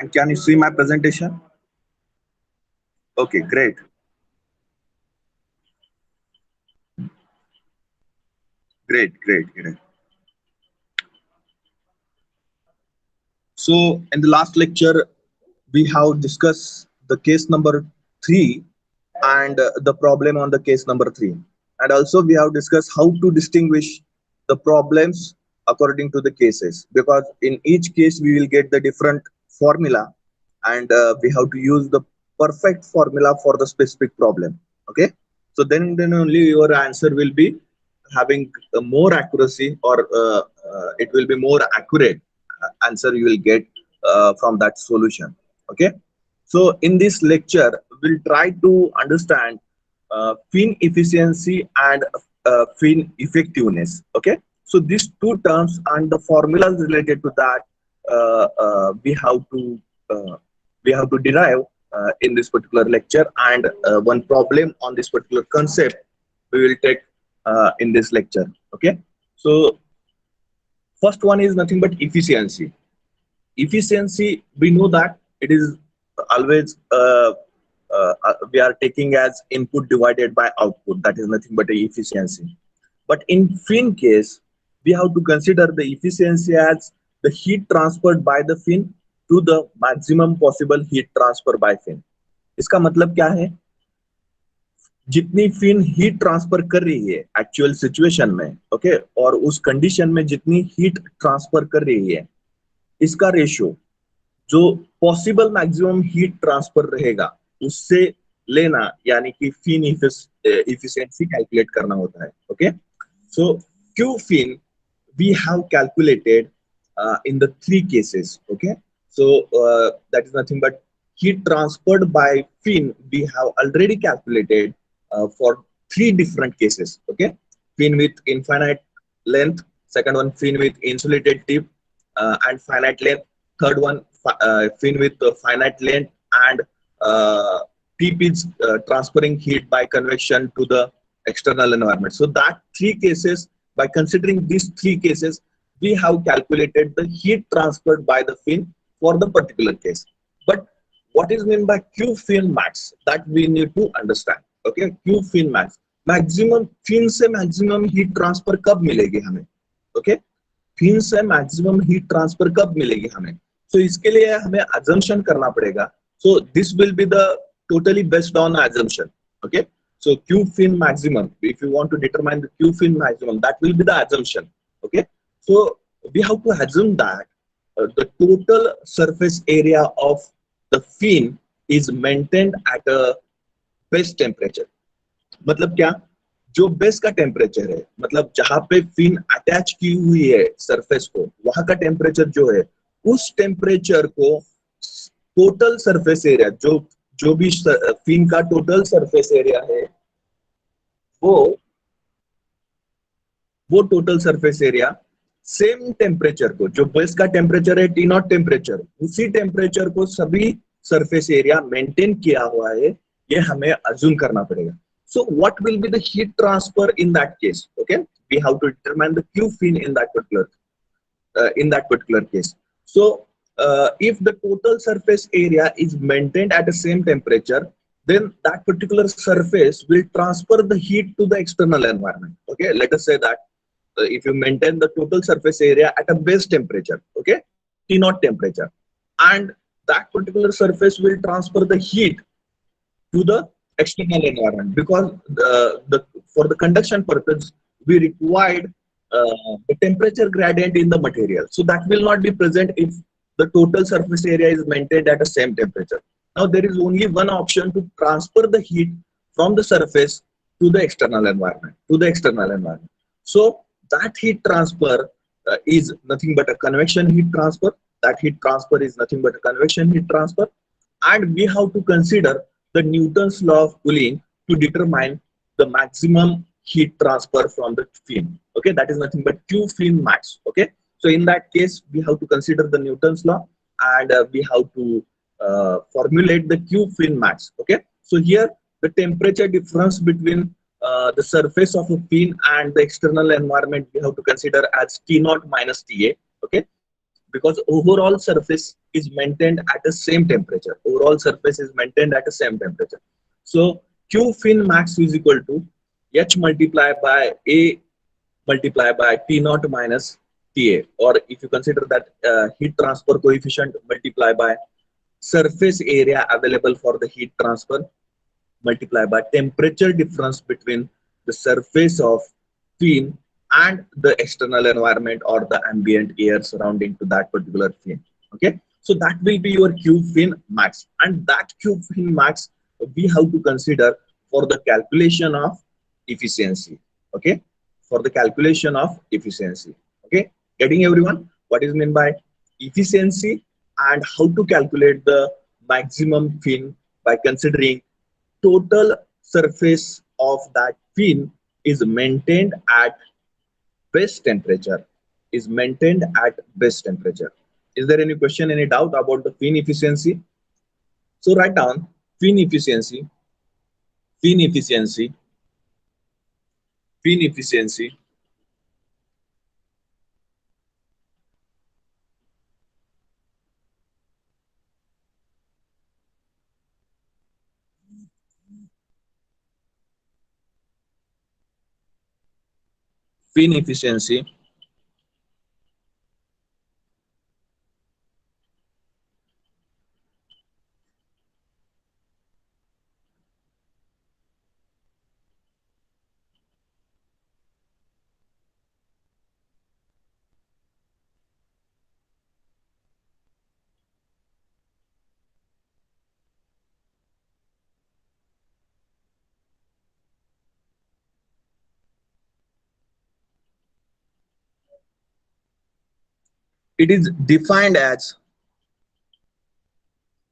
And can you see my presentation? Okay, great. Great. So in the last lecture, we have discussed the case number 3 and the problem on the case number 3. And also we have discussed how to distinguish the problems according to the cases, because in each case we will get the different formula, and we have to use the perfect formula for the specific problem. Okay, so then only your answer will be having more accuracy, or it will be more accurate answer you will get from that solution. Okay, so in this lecture we'll try to understand fin efficiency and fin effectiveness. Okay, so these two terms and the formulas related to that, uh, we have to derive in this particular lecture, and one problem on this particular concept we will take in this lecture. Okay, so first one is nothing but efficiency. Efficiency, we know that it is always we are taking as input divided by output. That is nothing but a efficiency. But in fin case, we have to consider the efficiency as the heat transferred by the fin to the maximum possible heat transfer by fin. इसका मतलब क्या है? जितनी fin heat transfer कर रही है actual situation में, okay, और उस कंडीशन में जितनी हीट ट्रांसफर कर रही है, इसका रेशियो जो पॉसिबल मैक्सिमम हीट ट्रांसफर रहेगा उससे लेना, यानी कि फिन इफिशिएंसी कैलकुलेट करना होता है. Okay, so Q fin we have calculated in the three cases. Okay, so that is nothing but heat transferred by fin we have already calculated for three different cases. Okay, fin with infinite length, second one fin with insulated tip and finite length, third one fin with finite length and tip is transferring heat by convection to the external environment. So that three cases, by considering these three cases, we have calculated the heat transferred by the fin for the particular case. But what is meant by Q fin max, that we need to understand. Okay, Q fin max, maximum fin से maximum heat transfer कब मिलेगी हमें? Okay, fin से maximum heat transfer कब मिलेगी हमें? सो इसके लिए हमें अजम्पशन करना पड़ेगा. So this will be the totally based on assumption. Okay, so q fin maximum, if you want to determine the q fin maximum, that will be the assumption. Okay, so we have to assume that the total surface area of the fin is maintained at a best temperature. मतलब क्या? जो base का temperature है, मतलब जहां पे fin attach की हुई है सरफेस को, वहां का टेम्परेचर जो है, उस टेम्परेचर को टोटल सरफेस एरिया, जो भी फिन का टोटल सरफेस एरिया है, वो total surface area same temperature को, जो बेस का टेम्परेचर है टी नॉट टेम्परेचर, उसी टेम्परेचर को सभी सरफेस एरिया मेंटेन किया हुआ है, ये हमें अज्यूम करना पड़ेगा. So what will be the heat transfer in that case? Okay, we have to determine the Q fin in that particular case. So if the total surface area is maintained at the same temperature, then that particular surface will transfer the heat to the external environment. Okay, let us say that if you maintain the total surface area at a base temperature, okay, T naught temperature, and that particular surface will transfer the heat to the external environment, because for the conduction purpose we required the temperature gradient in the material, so that will not be present if the total surface area is maintained at the same temperature. Now there is only one option to transfer the heat from the surface to the external environment. So that heat transfer is nothing but a convection heat transfer. That heat transfer is nothing but a convection heat transfer, and we have to consider the Newton's law of cooling to determine the maximum heat transfer from the fin. Okay, that is nothing but Q fin max. Okay, so in that case we have to consider the Newton's law, and we have to formulate the Q fin max. Okay, so here the temperature difference between the surface of a fin and the external environment we have to consider as T naught minus Ta. Okay, because overall surface is maintained at the same temperature. Overall surface is maintained at the same temperature. So Q fin max is equal to H multiplied by A multiplied by T naught minus TA, or if you consider that heat transfer coefficient multiplied by surface area available for the heat transfer multiplied by temperature difference between the surface of fin and the external environment or the ambient air surrounding to that particular fin. Okay, so that will be your Q fin max, and that Q fin max we have to consider for the calculation of efficiency. Okay, for the calculation of efficiency. Okay, getting everyone what is meant by efficiency and how to calculate the maximum fin by considering total surface of that fin is maintained at best temperature, is maintained at best temperature. Is there any question, any doubt about the fin efficiency? So write down fin efficiency, fin efficiency, fin efficiency, fin efficiency. It is defined as,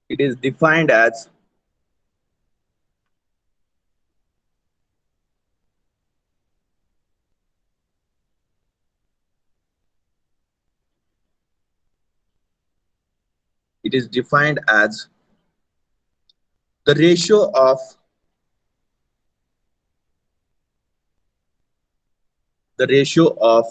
it is defined as it is defined as the ratio of the ratio of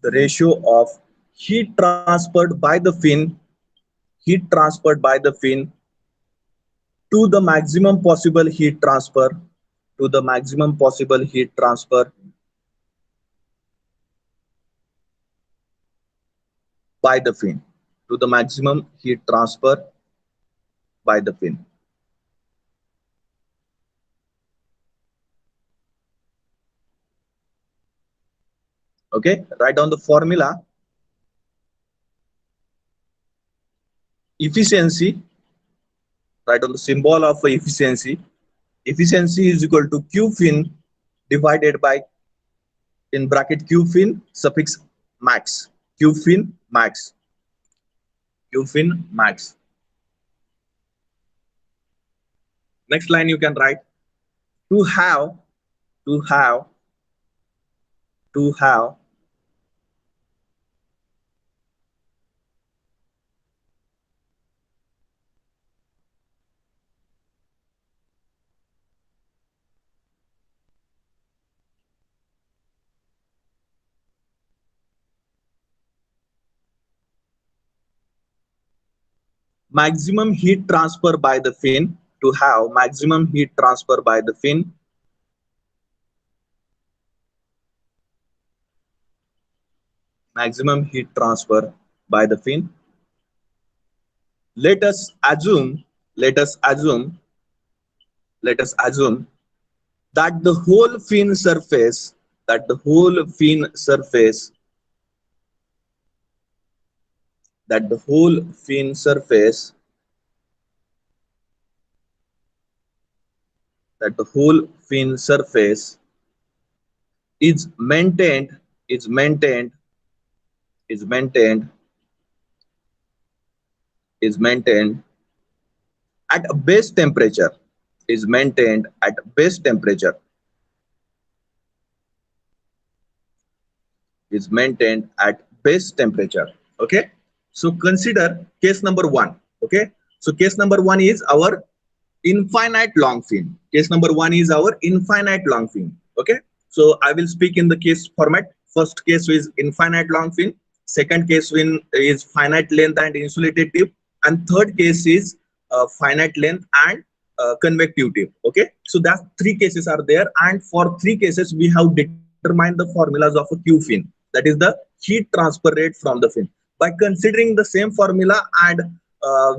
the ratio of heat transferred by the fin, heat transferred by the fin to the maximum possible heat transfer, to the maximum possible heat transfer by the fin, to the maximum heat transfer by the fin. Okay, write down the formula. Efficiency, write down the symbol of efficiency. Efficiency is equal to Q fin divided by, in bracket, Q fin suffix max, Q fin max, Q fin max. Next line you can write to have, to have, to have maximum heat transfer by the fin, to have maximum heat transfer by the fin, maximum heat transfer by the fin. Let us assume, let us assume, let us assume that the whole fin surface, that the whole fin surface, that the whole fin surface, that the whole fin surface is maintained, is maintained, is maintained is maintained at base temperature, is maintained at base temperature, is maintained at base temperature. Okay, so consider case number one. Okay, so case number one is our infinite long fin. Case number one is our infinite long fin. Okay, so I will speak in the case format. First case is infinite long fin, second case fin is finite length and insulated tube, and third case is finite length and convective tube. Okay, so that three cases are there, and for three cases we have determined the formulas of a Q fin, that is the heat transfer rate from the fin. By considering the same formula, and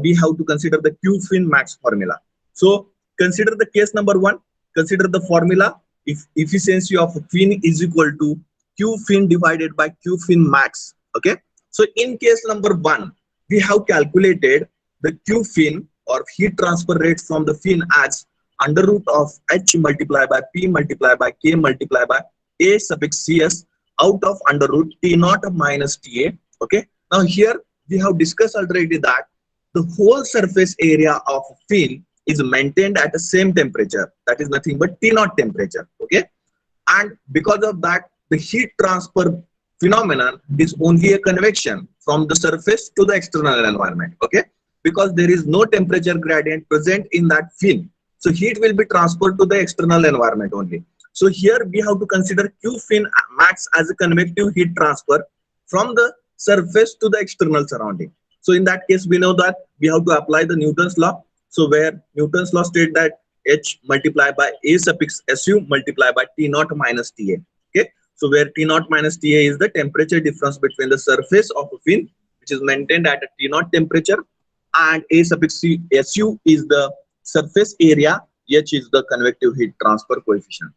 we have to consider the Q fin max formula. So consider the case number one, consider the formula. If efficiency of fin is equal to Q fin divided by Q fin max. Okay, so in case number one, we have calculated the Q fin or heat transfer rate from the fin as under root of H multiplied by P multiplied by K multiplied by A suffix CS out of under root T naught minus TA. Okay, now here we have discussed already that the whole surface area of fin is maintained at the same temperature, that is nothing but T naught temperature. Okay, and because of that, the heat transfer phenomenon is only a convection from the surface to the external environment. Okay, because there is no temperature gradient present in that fin, so heat will be transferred to the external environment only. So here we have to consider Q fin max as a convective heat transfer from the surface to the external surrounding. So in that case, we know that we have to apply the Newton's law. So where Newton's law states that H multiplied by A suffix SU multiplied by T naught minus TA. Okay, so where T naught minus TA is the temperature difference between the surface of a fin, which is maintained at a T naught temperature, and A suffix SU is the surface area, H is the convective heat transfer coefficient.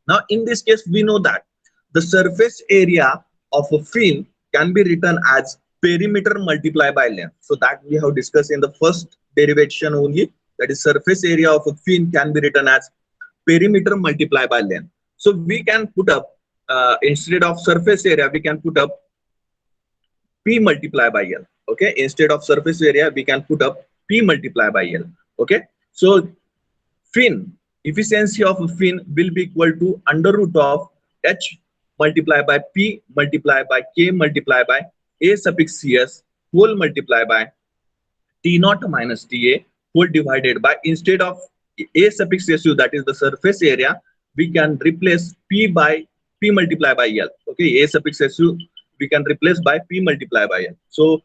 Now in this case, we know that the surface area of a fin can be written as perimeter multiplied by length. So that we have discussed in the first derivation only, that is surface area of a fin can be written as perimeter multiplied by length. So we can put up instead of surface area, we can put up P multiplied by L. Okay, instead of surface area, we can put up P multiplied by L. Okay, so fin, efficiency of a fin will be equal to under root of H multiplied by P multiplied by K multiplied by A suffix CS whole multiplied by T naught minus TA whole divided by, instead of A suffix SU, that is the surface area, we can replace P by P multiplied by L. Okay, A suffix SU we can replace by P multiplied by L. So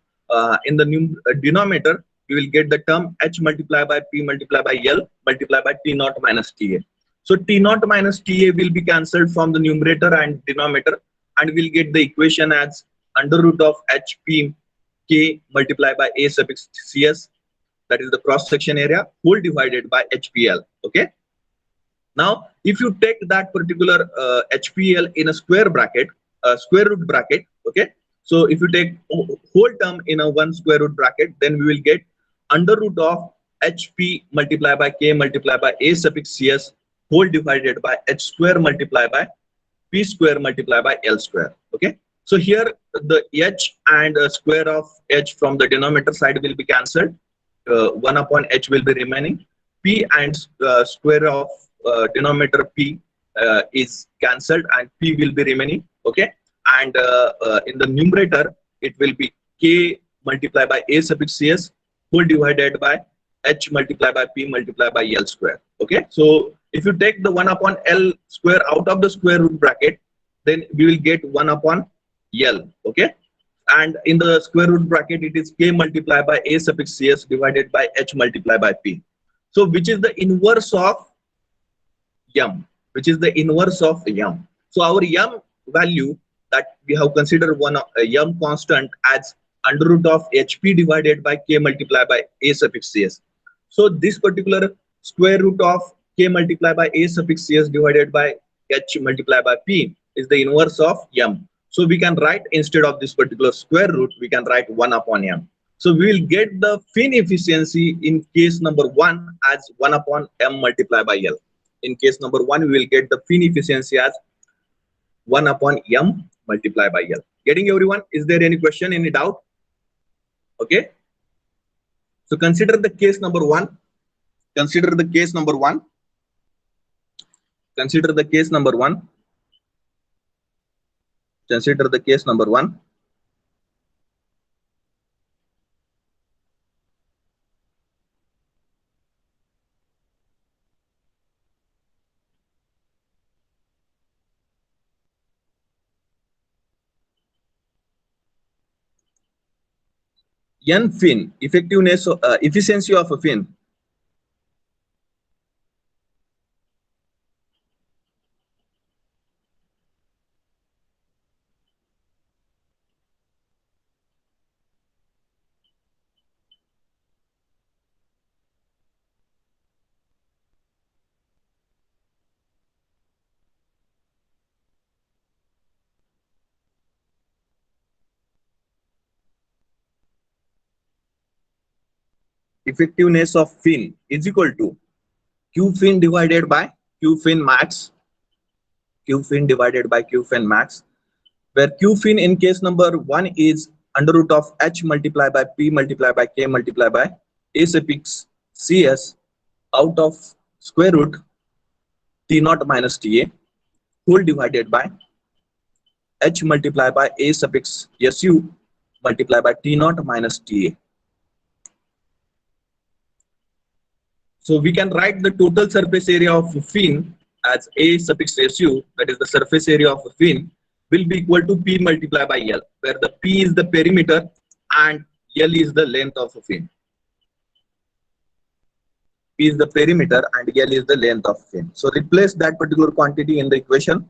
in the denominator, we will get the term H multiplied by P multiplied by L multiplied by T naught minus TA. So T naught minus TA will be cancelled from the numerator and denominator, and we'll get the equation as under root of HP K multiplied by A suffix CS, that is the cross section area, whole divided by HPL. Okay. Now, if you take that particular HPL in a square bracket, square root bracket, okay. So if you take whole term in a one square root bracket, then we will get under root of HP multiplied by K multiplied by A suffix CS whole divided by H square multiplied by P square multiplied by L square. Okay. So here the H and square of H from the denominator side will be cancelled. 1 upon H will be remaining. P and square of denominator P is cancelled, and P will be remaining. Okay. And in the numerator, it will be K multiplied by A suffix CS whole divided by H multiplied by P multiplied by L square. Okay. So if you take the 1 upon L square out of the square root bracket, then we will get 1 upon L. Okay. And in the square root bracket, it is K multiplied by A suffix CS divided by H multiplied by P. So which is the inverse of M? Which is the inverse of M? So our M value that we have considered one M constant as under root of HP divided by K multiplied by A suffix CS. So this particular square root of K multiplied by A suffix CS divided by H multiplied by P is the inverse of M. So we can write, instead of this particular square root, we can write 1 upon M. So we will get the fin efficiency in case number 1 as 1 upon M multiplied by L. In case number 1, we will get the fin efficiency as 1 upon M multiplied by L. Getting everyone? Is there any question, any doubt? Okay. So consider the case number one. Consider the case number one. Consider the case number one. Consider the case number one. N fin, effectiveness, efficiency of a fin. Effectiveness of fin is equal to Q fin divided by Q fin max. Q fin divided by Q fin max, where Q fin in case number one is under root of H multiplied by P multiplied by K multiplied by A suffix CS out of square root T naught minus TA whole divided by H multiplied by A suffix SU multiplied by T naught minus TA. So we can write the total surface area of fin as A suffix SU, that is the surface area of a fin, will be equal to P multiplied by L, where the P is the perimeter and L is the length of a fin. P is the perimeter and L is the length of fin. So replace that particular quantity in the equation.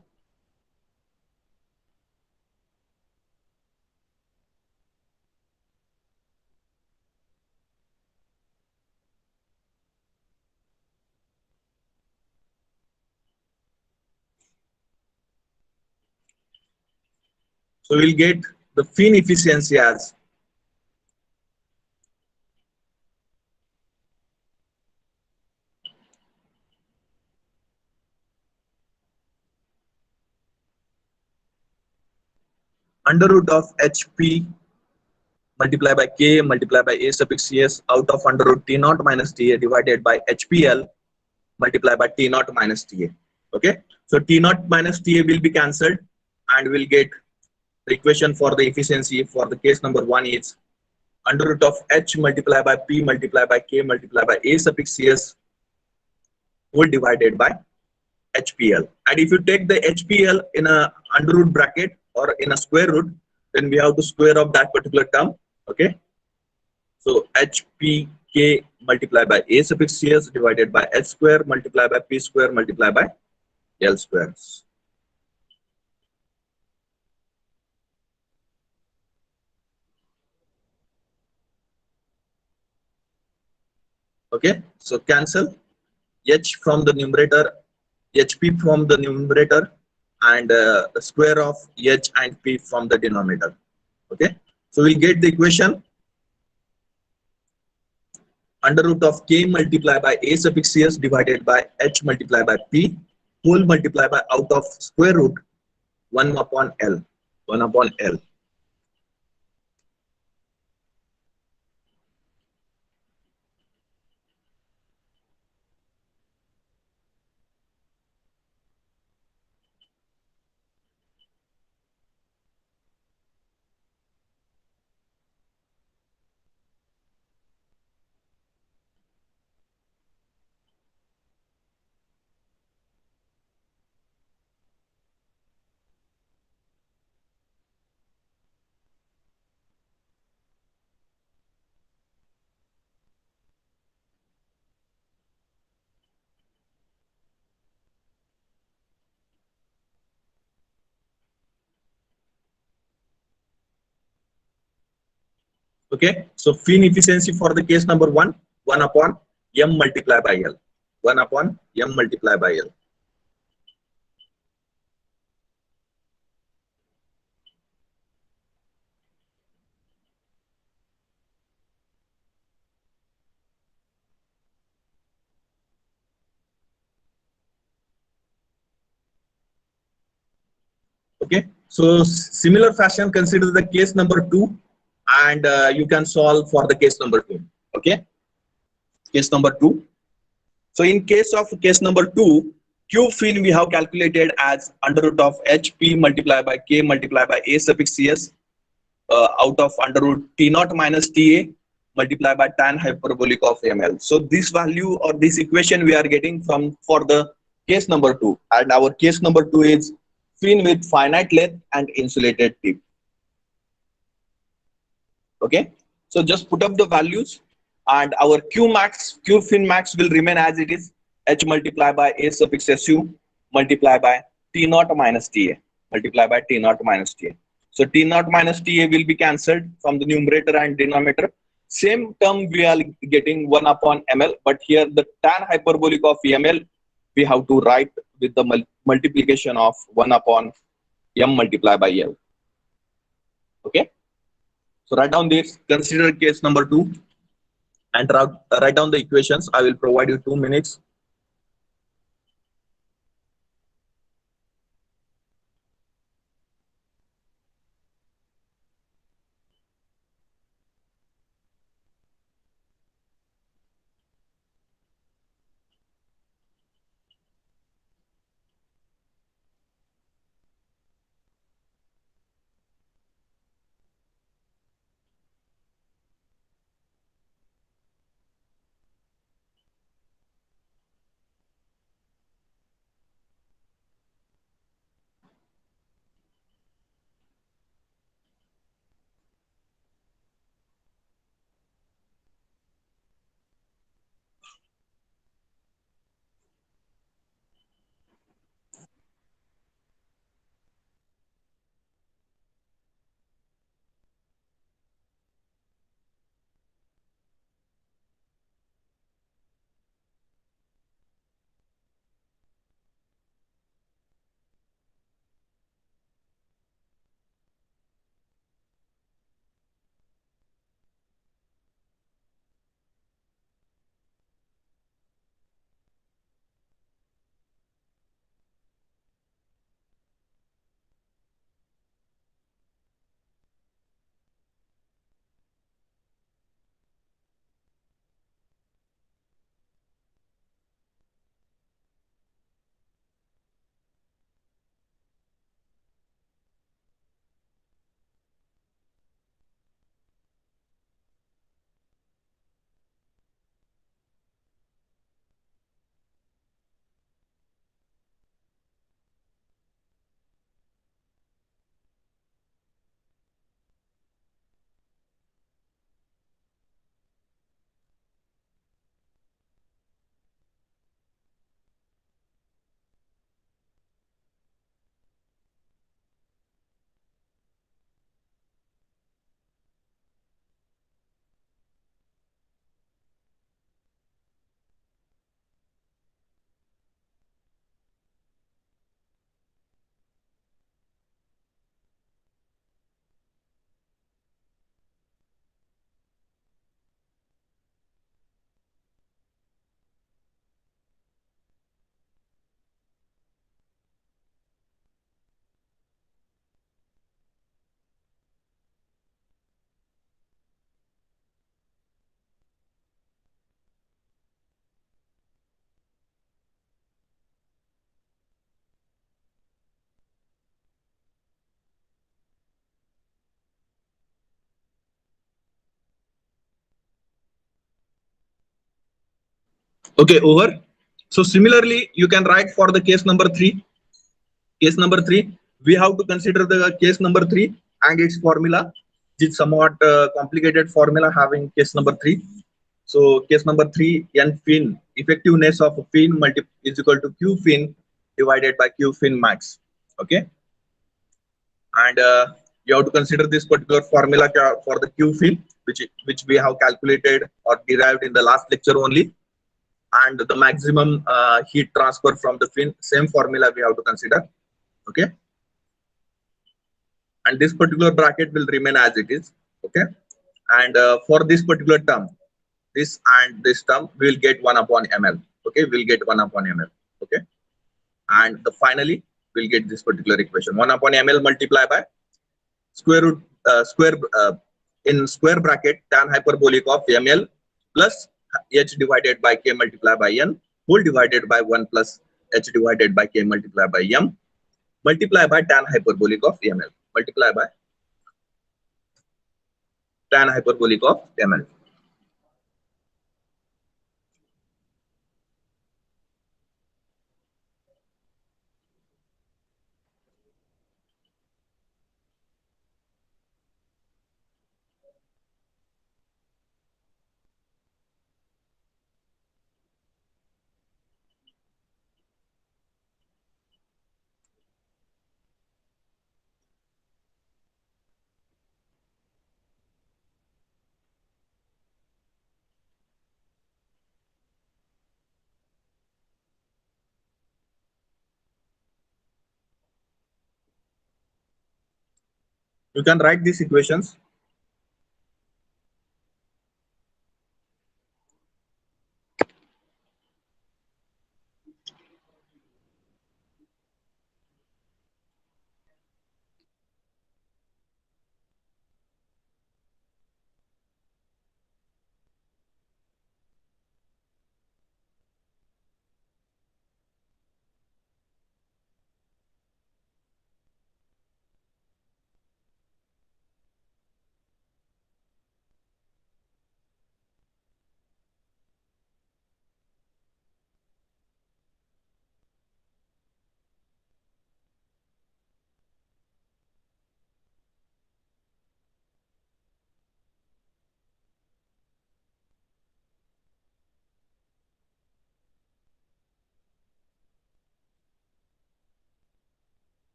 So we'll get the fin efficiency as under root of HP multiplied by K multiplied by A suffix CS out of under root T naught minus TA divided by HPL multiplied by T naught minus TA. Okay, so T naught minus TA will be cancelled and we'll get the equation for the efficiency for the case number one is under root of H multiplied by P multiplied by K multiplied by A suffix CS whole divided by HPL. And if you take the HPL in a under root bracket or in a square root, then we have to square up that particular term. Okay. So HPK multiplied by A suffix CS divided by H square multiplied by P square multiplied by L squares. Okay. So cancel H from the numerator, HP from the numerator, and the square of H and P from the denominator. Okay. So we get the equation under root of K multiplied by A suffix CS divided by H multiplied by P whole multiplied by out of square root 1 upon L. 1 upon L. Okay, so fin efficiency for the case number one, 1 upon M multiplied by L. 1 upon M multiplied by L. Okay, so similar fashion, consider the case number two, and you can solve for the case number two. Okay, case number 2. So in case of case number 2, Q fin we have calculated as under root of HP multiplied by K multiplied by A suffix CS out of under root T naught minus TA multiplied by tan hyperbolic of ml. So this value or this equation we are getting from for the case number 2, and our case number 2 is fin with finite length and insulated tip. Okay, so just put up the values, and our Q fin max will remain as it is, H multiplied by A suffix SU multiplied by T naught minus TA multiplied by T naught minus TA. So T naught minus TA will be cancelled from the numerator and denominator. Same term we are getting 1 upon ml, but here the tan hyperbolic of ml we have to write with the multiplication of 1 upon m multiplied by l. Okay, so write down this, consider case number 2, and write down the equations. I will provide you 2 minutes. Okay, over. So similarly, you can write for the case number 3. Case number 3, we have to consider the case number 3 and its formula. It's somewhat complicated formula having case number 3. So case number 3, n fin, effectiveness of fin is equal to q fin divided by q fin max. Okay, and you have to consider this particular formula for the q fin, which we have calculated or derived in the last lecture only, and the maximum heat transfer from the fin, same formula we have to consider. Okay, and this particular bracket will remain as it is. Okay, and for this particular term, this and this term, we will get 1 upon ml. Okay, we'll get 1 upon ml. Okay, and finally we'll get this particular equation, 1 upon ml multiplied by square root in square bracket tan hyperbolic of ml plus h divided by k multiplied by n whole divided by 1 plus h divided by k multiplied by m multiply by tan hyperbolic of ml multiply by tan hyperbolic of ml. You can write these equations.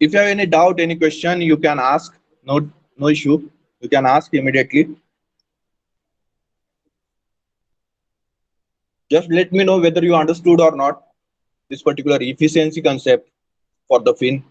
If you have any doubt, any question, you can ask. No issue. You can ask immediately. Just let me know whether you understood or not this particular efficiency concept for the fin.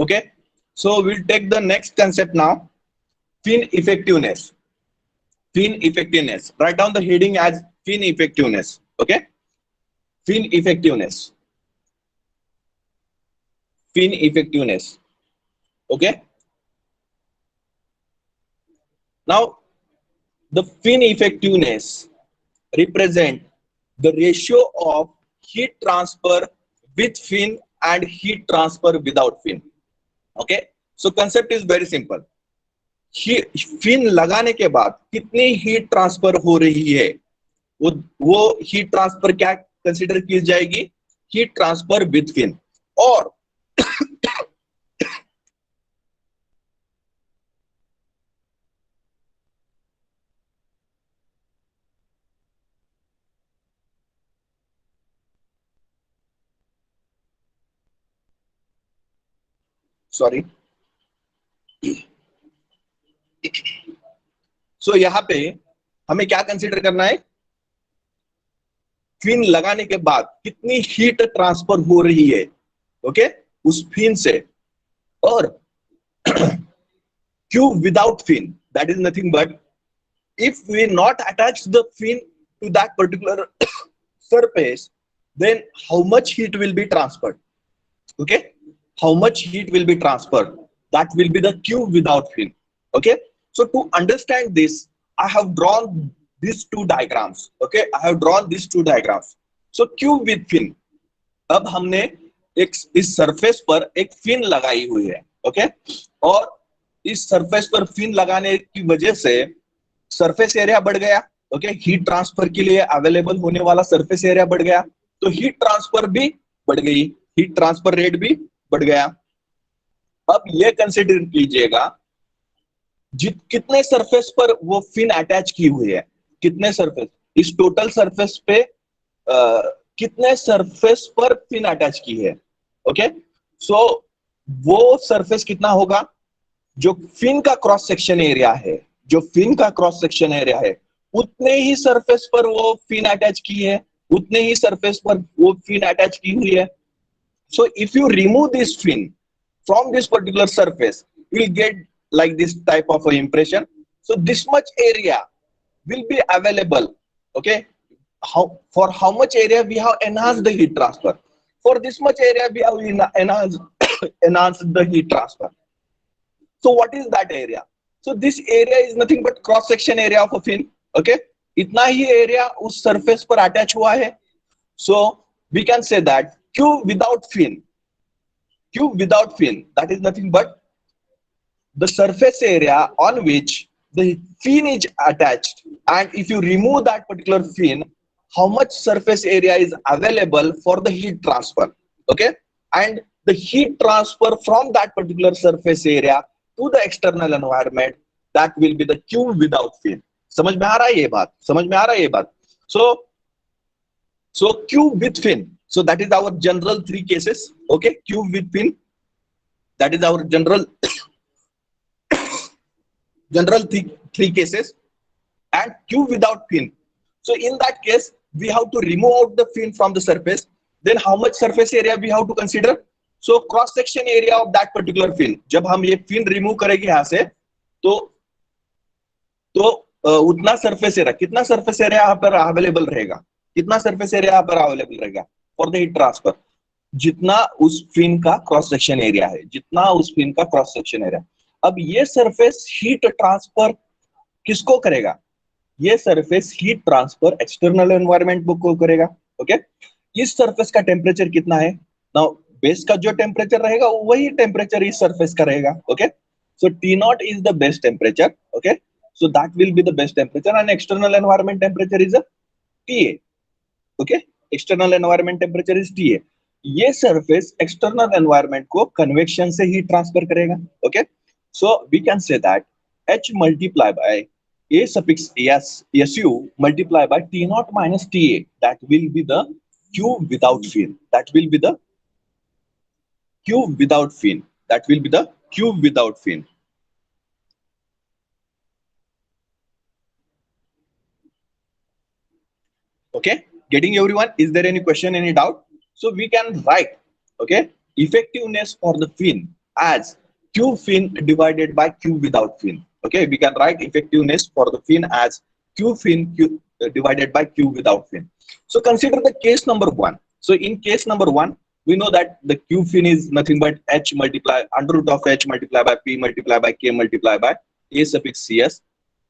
Okay. So we'll take the next concept now. Fin effectiveness. Fin effectiveness. Write down the heading as fin effectiveness. Okay. Fin effectiveness. Fin effectiveness. Okay. Now the fin effectiveness represent the ratio of heat transfer with fin and heat transfer without fin. Okay. So concept is very simple. Fin लगाने के बाद कितनी heat transfer हो रही है वो heat transfer क्या consider की जाएगी, हीट ट्रांसफर विद फिन. और सॉरी सो यहाँ पे हमें क्या कंसीडर करना है, फिन लगाने के बाद कितनी हीट ट्रांसफर हो रही है ओके उस फिन से. और Q without fin that is nothing but if we not attach the fin to that particular surface, then how much heat will be transferred? Okay, how much heat will be transferred? That will be the Q without fin. Okay, so to understand this, I have drawn these two diagrams. Okay, I have drawn these two diagrams. So Q with fin. अब हमने एक इस surface पर एक fin लगाई हुई है. Okay, और इस सरफेस पर फिन लगाने की वजह से सरफेस एरिया बढ़ गया, ओके, हीट ट्रांसफर के लिए अवेलेबल होने वाला सरफेस एरिया बढ़ गया, तो हीट ट्रांसफर भी बढ़ गई, हीट ट्रांसफर रेट भी बढ़ गया। अब ये कंसिडर कीजिएगा कितने सरफेस पर वो फिन अटैच की हुई है, कितने सरफेस, इस टोटल सरफेस पे कितने सरफेस पर फिन अटैच की है, ओके। सो वो सरफेस कितना होगा, जो फिन का क्रॉस सेक्शन एरिया है, जो फिन का क्रॉस सेक्शन एरिया है, उतने ही सरफेस पर वो फिन अटैच की है, उतने ही सरफेस पर वो फिन अटैच की हुई है। So if you remove this fin from this particular surface, you will get like this type of impression. So this much area will be available, okay. How much area we have enhanced the heat transfer, for this much area we have enhanced the heat transfer. So what is that area? So this area is nothing but cross section area of a fin, okay. इतना ही area उस surface पर attach हुआ है. So we can say that Q without fin, that is nothing but the surface area on which the fin is attached, and if you remove that particular fin, how much surface area is available for the heat transfer, okay. And the heat transfer from that particular surface area to the external environment, that will be the Q without fin. समझ में आ रहा है ये बात, समझ में आ रहा है ये बात. So Q with fin, so that is our general three cases, okay. Q with fin, that is our general three cases, and Q without fin. So in that case, we have to remove out the fin from the surface. Then how much surface area we have to consider? So cross section area of that particular fin. जब हम ये fin remove करेंगे यहाँ से, तो उतना surface area, कितना surface area यहाँ पर available रहेगा, कितना surface area यहाँ पर available रहेगा for the heat transfer, जितना उस फिन का क्रॉस सेक्शन एरिया है, जितना उस फिन का क्रॉस सेक्शन एरिया. अब ये सरफेस हीट ट्रांसफर किसको करेगा, ये surface heat transfer external environment को करेगा, ओके. इस सरफेस का टेम्परेचर कितना है, नाउ बेस का जो टेम्परेचर रहेगा वही टेम्परेचर इस सरफेस का रहेगा, okay. So T0 is the best temperature, okay. So that will be the best temperature, and external environment temperature is a TA, okay. External environment temperature is TA. ये surface external environment को convection से ही transfer करेगा, okay. So we can say that H multiply by A suffix SU multiply by T0 minus TA, that will be the Q without fin, that will be the Q without fin, that will be the Q without fin. Okay, getting everyone? Is there any question, any doubt? So we can write, okay, effectiveness for the fin as Q fin divided by Q without fin. Okay, we can write effectiveness for the fin as Q fin divided by Q without fin. So consider the case number 1. So in case number 1, we know that the Q fin is nothing but H multiply under root of H multiply by P multiply by K multiply by A suffix CS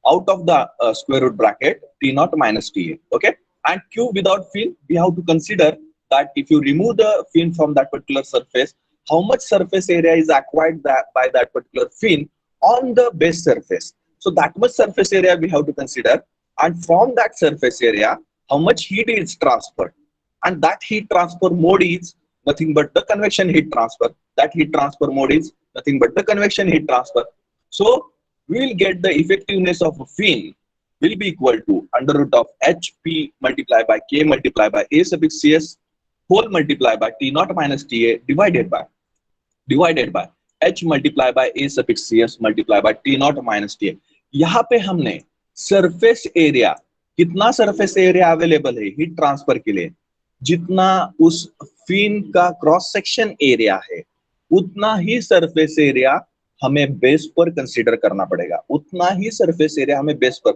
out of the square root bracket T0 minus TA. Okay. And Q without fin, we have to consider that if you remove the fin from that particular surface, how much surface area is acquired by that particular fin on the base surface. So that much surface area we have to consider, and from that surface area, how much heat is transferred. And that heat transfer mode is nothing but the convection heat transfer. That heat transfer mode is nothing but the convection heat transfer. So we will get the effectiveness of a fin will be equal to under root of HP multiplied by K multiplied by A suffix CS whole multiplied by T0 minus TA divided by H multiplied by A suffix CS multiplied by T0 minus TA. यहाँ पे हमने surface area, कितना surface area available है heat transfer के लिए, जितना उस fin का क्रॉस सेक्शन एरिया है, उतना ही सरफेस एरिया हमें बेस पर कंसीडर करना पड़ेगा, उतना ही सरफेस एरिया हमें बेस पर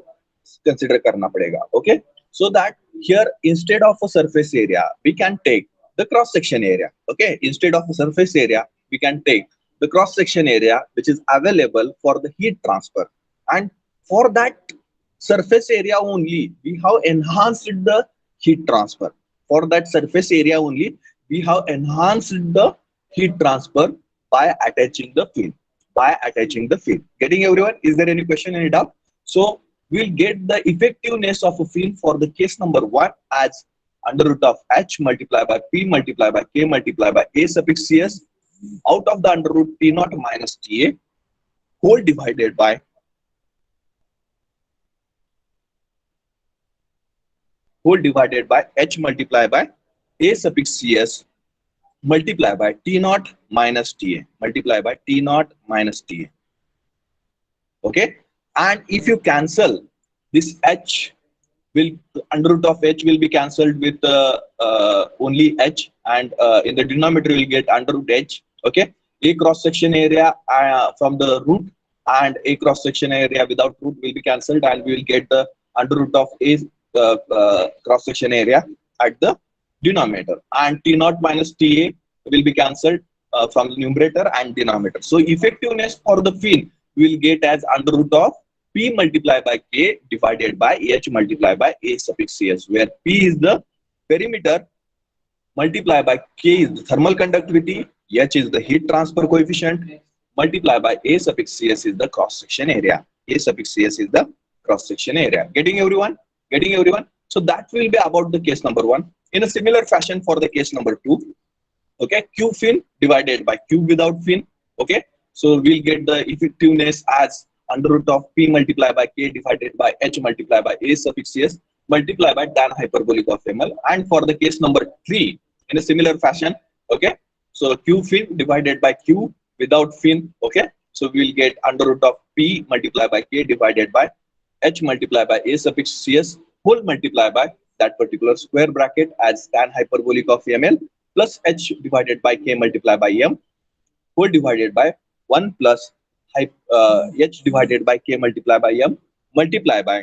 कंसीडर करना पड़ेगा, okay. So that here instead of a surface area we can take the cross section area, okay. Instead of a surface area we can take the cross section area which is available for the heat transfer, and for that surface area only we have enhanced the heat transfer. For that surface area only we have enhanced the heat transfer by attaching the fin. by attaching the fin. Getting everyone? Is there any question, any doubt? So we'll get the effectiveness of a fin for the case number one as under root of h multiplied by p multiplied by k multiplied by a suffix cs out of the under root t naught minus ta whole divided by h multiplied by a suffix cs multiply by t naught minus ta multiply by t naught minus ta. Okay, and if you cancel this h will under root of h will be cancelled with only h, and in the denominator you will get under root h. Okay, a cross section area from the root and a cross section area without root will be cancelled, and we will get the under root of a cross section area at the denominator, and t naught minus ta will be cancelled from the numerator and denominator. So effectiveness for the fin we will get as under root of p multiplied by k divided by h multiplied by a suffix cs, where p is the perimeter multiplied by k is the thermal conductivity, h is the heat transfer coefficient, multiplied by a suffix cs is the cross section area. A suffix cs is the cross section area. Getting everyone? Getting everyone? So that will be about the case number one. In a similar fashion for the case number two, okay, q fin divided by q without fin. Okay, so we'll get the effectiveness as under root of p multiplied by k divided by h multiplied by a suffix s multiplied by tan hyperbolic of ml. And for the case number three, in a similar fashion, okay, so q fin divided by q without fin. Okay, so we'll get under root of p multiplied by k divided by h multiplied by a suffix cs whole multiplied by that particular square bracket as tan hyperbolic of ml plus h divided by k multiplied by m whole divided by 1 plus h divided by k multiplied by m multiplied by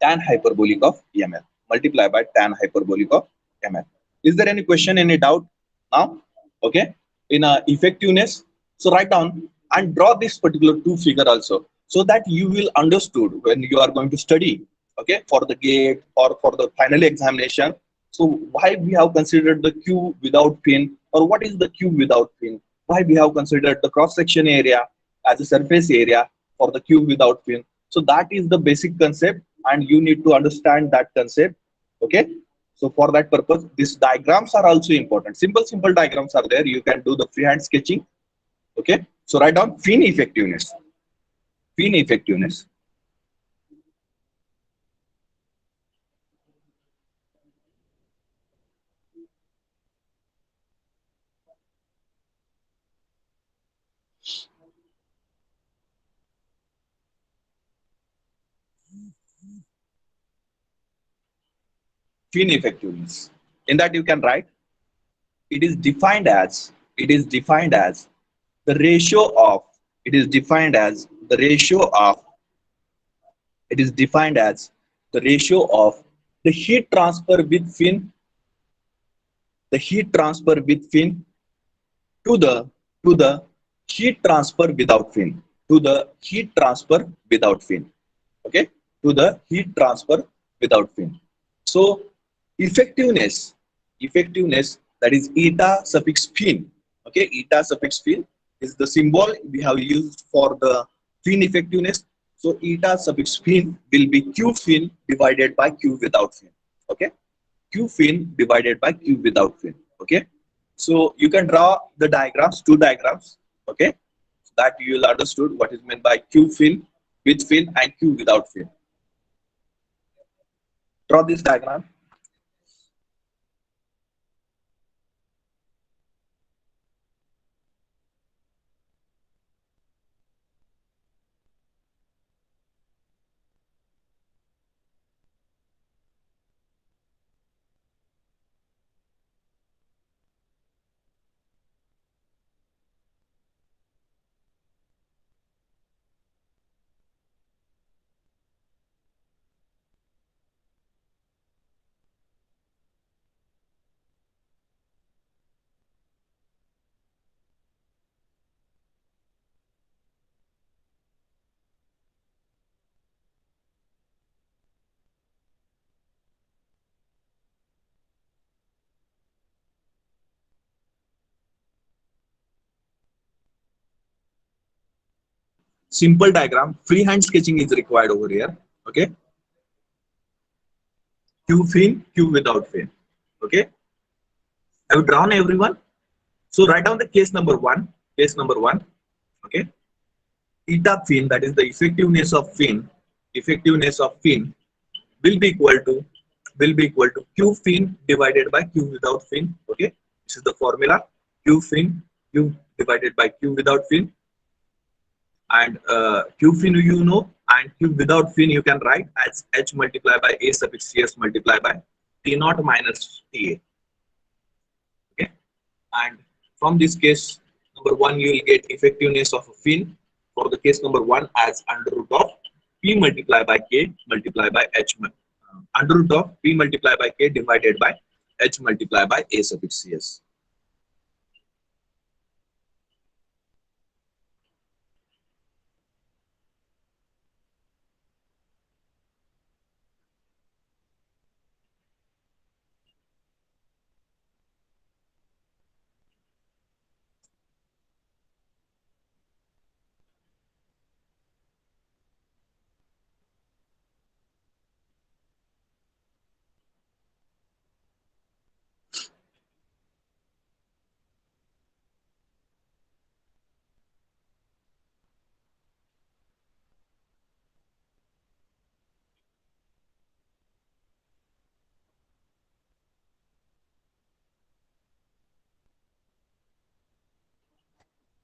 tan hyperbolic of ml multiplied by tan hyperbolic of ml. Is there any question, any doubt now? Okay, in effectiveness, so write down and draw this particular two figure also, so that you will understood when you are going to study, okay, for the gate or for the final examination. So why we have considered the q without fin, or what is the q without fin, why we have considered the cross section area as a surface area for the q without fin. So that is the basic concept, and you need to understand that concept. Okay, so for that purpose these diagrams are also important. Simple diagrams are there, you can do the freehand sketching. Okay, so write down fin effectiveness. Fin effectiveness. Fin effectiveness, in that you can write it is defined as the ratio of it is defined as the ratio of it is defined as the ratio of the heat transfer with fin, the heat transfer with fin to the heat transfer without fin, to the heat transfer without fin. Okay, to the heat transfer without fin. So effectiveness, that is eta suffix fin. Okay, eta suffix fin is the symbol we have used for the fin effectiveness. So eta suffix fin will be q fin divided by q without fin. Okay, q fin divided by q without fin. Okay, so you can draw the diagrams, two diagrams. Okay, so that you will understood what is meant by q fin with fin and q without fin. Draw this diagram. simple diagram. Freehand sketching is required over here. Okay, Q fin, Q without fin. Okay, have you drawn everyone? So write down the case number one. Case number one. Okay, eta fin, that is the effectiveness of fin. Effectiveness of fin will be equal to Q fin divided by Q without fin. Okay, this is the formula. Q fin, Q divided by Q without fin, and Q fin you know, and Q without fin you can write as H multiplied by A suffix CS multiplied by T naught minus TA. Okay, and from this case number one you will get effectiveness of a fin for the case number one as under root of P multiplied by K multiplied by H under root of P multiplied by K divided by H multiplied by A suffix CS.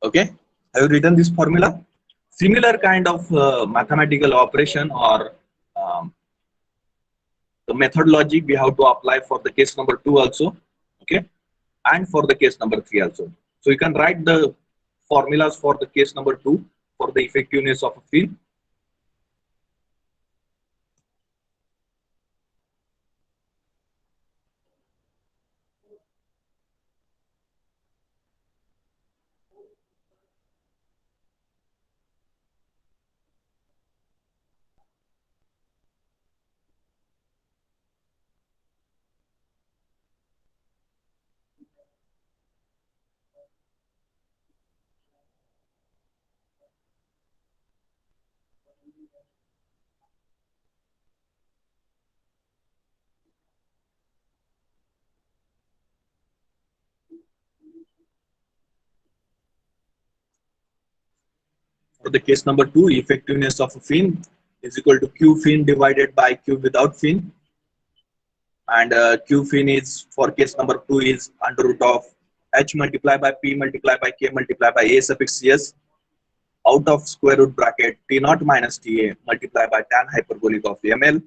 Okay, have you written this formula? Similar kind of mathematical operation or um, the methodology we have to apply for the case number two also. Okay, and for the case number three also. So you can write the formulas for the case number two for the effectiveness of a field. For the case number two, effectiveness of a fin is equal to Q fin divided by Q without fin, and Q fin is for case number two is under root of H multiplied by P multiplied by K multiplied by A suffix CS out of square root bracket T naught minus TA multiplied by tan hyperbolic of ML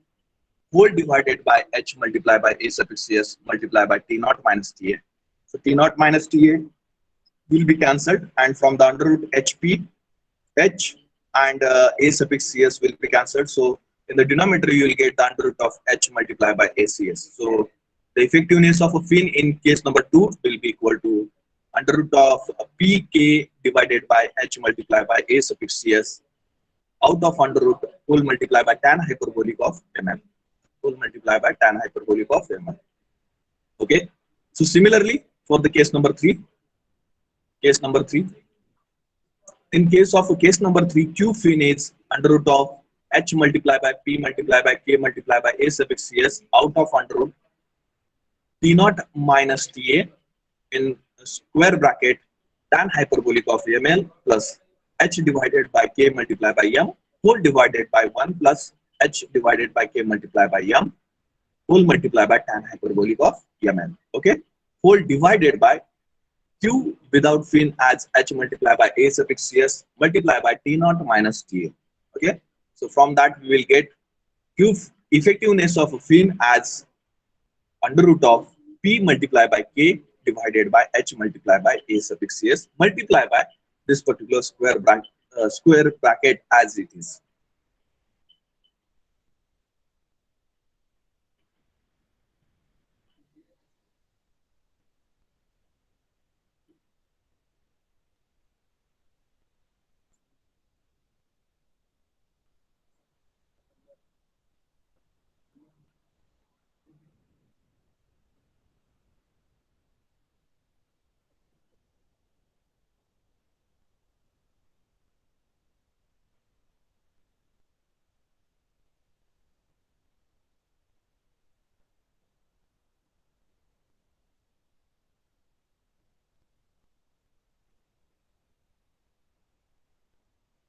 whole divided by H multiplied by A suffix CS multiplied by T naught minus TA. So T naught minus TA will be cancelled, and from the under root HP, H and A suffix CS will be cancelled. So in the denominator, you will get the under root of H multiplied by ACS. So the effectiveness of a fin in case number two will be equal to under root of PK divided by H multiplied by A suffix CS out of under root whole multiplied by tan hyperbolic of ML. Whole multiplied by tan hyperbolic of ML. Okay. So similarly, for the case number three, in case of case number three, Q fin is under root of H multiplied by P multiplied by K multiplied by A suffix CS out of under root T naught minus TA in square bracket tan hyperbolic of ML plus H divided by K multiplied by M whole divided by 1 plus H divided by K multiplied by M whole multiplied by tan hyperbolic of ML. Okay, whole divided by Q without fin as H multiplied by A suffix CS multiplied by T naught minus TA. Okay, so from that we will get Q effectiveness of a fin as under root of P multiplied by K divided by H multiplied by A suffix CS multiplied by this particular square bracket as it is.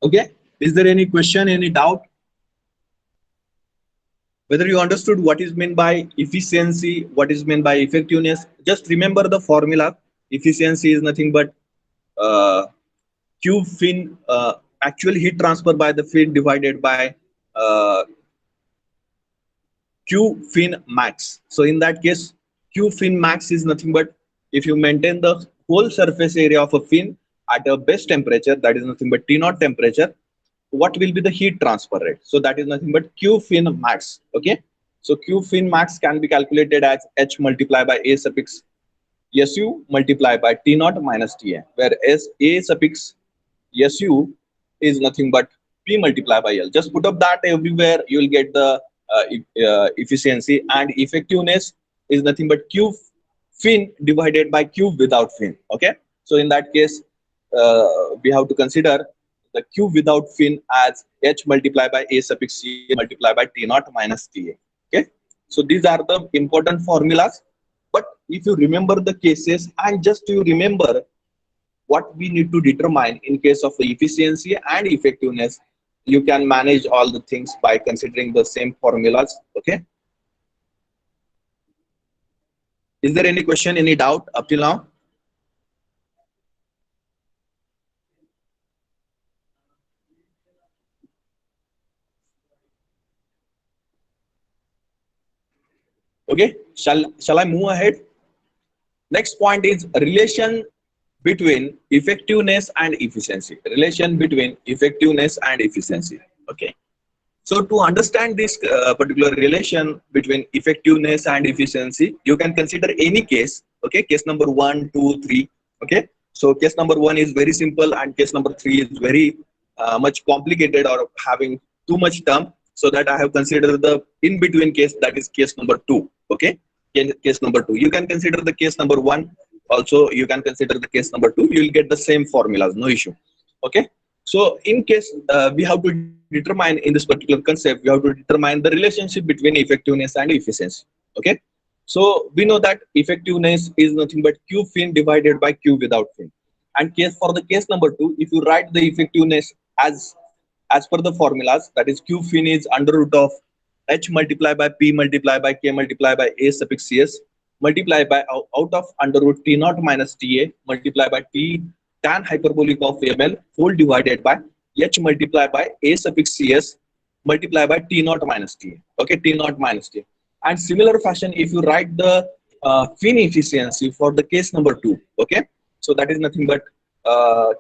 Okay, is there any question, any doubt? Whether you understood what is meant by efficiency, what is meant by effectiveness, just remember the formula. Efficiency is nothing but uh, Q fin, actual heat transfer by the fin divided by uh, Q fin max. So in that case, Q fin max is nothing but if you maintain the whole surface area of a fin at a base temperature, that is nothing but T naught temperature, what will be the heat transfer rate? So that is nothing but Q fin max. Okay. So Q fin max can be calculated as H multiplied by A suffix SU multiplied by T naught minus TA, where S A suffix SU is nothing but P multiplied by L. Just put up that everywhere, you will get the efficiency, and effectiveness is nothing but Q fin divided by Q without fin. Okay. So in that case, we have to consider the Q without fin as H multiplied by A suffix C multiplied by T naught minus TA. Okay. So these are the important formulas. But if you remember the cases and just you remember what we need to determine in case of the efficiency and effectiveness, you can manage all the things by considering the same formulas. Okay. Is there any question, any doubt up till now? Okay. Shall I move ahead? Next point is relation between effectiveness and efficiency. Relation between effectiveness and efficiency. Okay. So to understand this particular relation between effectiveness and efficiency, you can consider any case. Okay, case number 1, 2, 3. Okay, so case number 1 is very simple, and case number 3 is very much complicated or having too much term. So that I have considered the in between case, that is case number 2. Okay, case number 2. You can consider the case number 1. Also, you can consider the case number 2. You will get the same formulas, no issue. Okay. So in case we have to determine in this particular concept, we have to determine the relationship between effectiveness and efficiency. Okay. So we know that effectiveness is nothing but Q fin divided by Q without fin. And case for the case number 2, if you write the effectiveness as per the formulas, that is Q fin is under root of H multiplied by P multiplied by K multiplied by A suffix CS multiplied by out of under root T naught minus TA multiplied by T tan hyperbolic of ml whole divided by H multiplied by A suffix CS multiplied by T naught minus TA. Okay, T naught minus TA. And similar fashion, if you write the fin efficiency for the case number 2, okay, so that is nothing but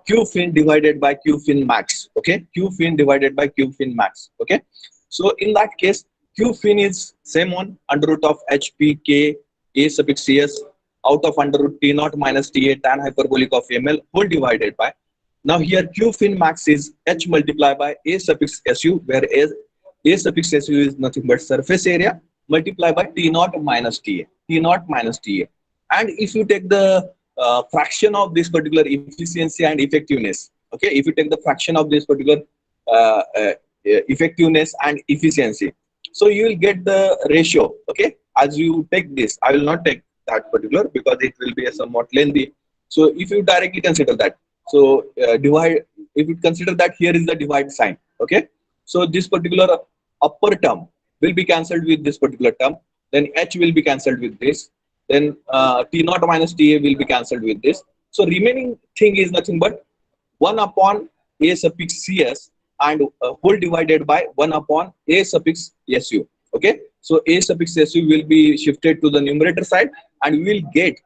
Q fin divided by Q fin max. Okay, Q fin divided by Q fin max. Okay, so in that case, Q fin is same one under root of HPK A suffix CS out of under root T naught minus TA tan hyperbolic of ml whole divided by. Now here Q fin max is H multiplied by A suffix SU, where A suffix SU is nothing but surface area multiplied by T naught minus TA. T naught minus TA. And if you take the fraction of this particular efficiency and effectiveness, okay, if you take the fraction of this particular uh, uh, effectiveness and efficiency, so you will get the ratio. Okay, as you take this, I will not take that particular because it will be a somewhat lengthy. So if you directly consider that, so divide, if you consider that here is the divide sign. Okay, so this particular upper term will be cancelled with this particular term, then H will be cancelled with this, then T naught minus TA will be cancelled with this. So remaining thing is nothing but 1 upon A suffix CS and whole divided by 1 upon A suffix SU. Okay, so A suffix SU will be shifted to the numerator side, and we will get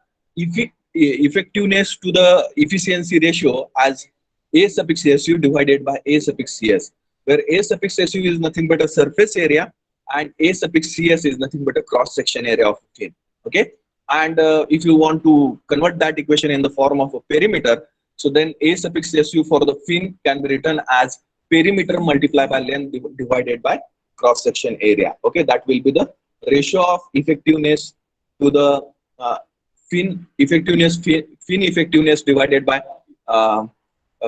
effectiveness to the efficiency ratio as A suffix SU divided by A suffix CS, where A suffix SU is nothing but a surface area and A suffix CS is nothing but a cross section area of fin. Okay, and if you want to convert that equation in the form of a perimeter, so then A suffix SU for the fin can be written as perimeter multiplied by length divided by cross section area. Okay, that will be the ratio of effectiveness to the fin effectiveness divided by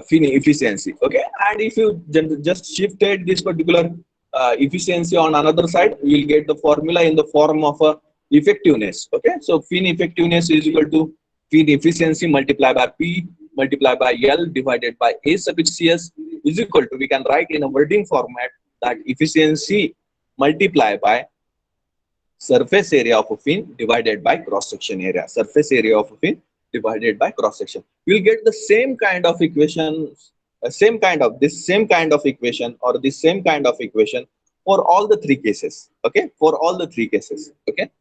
fin efficiency. Okay, and if you just shifted this particular efficiency on another side, you will get the formula in the form of a effectiveness. Okay, so fin effectiveness is equal to fin efficiency multiplied by P multiplied by L divided by A suffix CS is equal to, we can write in a wording format that efficiency multiplied by surface area of a fin divided by cross section area. Surface area of a fin divided by cross section. You'll get the same kind of equation, same kind of equation, or the same kind of equation for all the three cases. Okay, for all the three cases. Okay,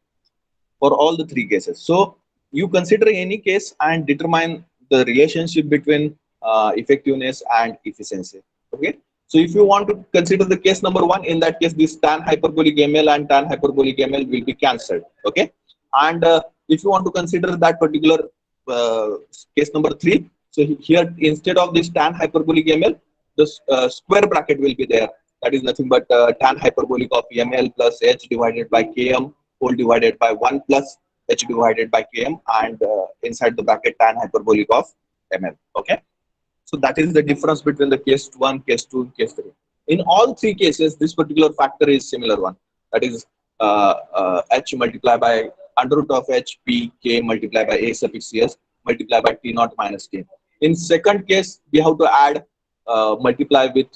for all the three cases. So you consider any case and determine the relationship between effectiveness and efficiency. Okay. So if you want to consider the case number one, in that case, this tan hyperbolic ML and tan hyperbolic ML will be cancelled. Okay. And if you want to consider that particular uh, case number three, so here instead of this tan hyperbolic ML, the square bracket will be there. That is nothing but tan hyperbolic of ML plus H divided by Km whole divided by 1 plus H divided by Km, and inside the bracket tan hyperbolic of ML. Okay. So that is the difference between the case 1, case 2, and case 3. In all three cases, this particular factor is similar one. That is H multiplied by under root of H P K multiplied by A suffix CS multiplied by T naught minus K. In second case, we have to add multiply with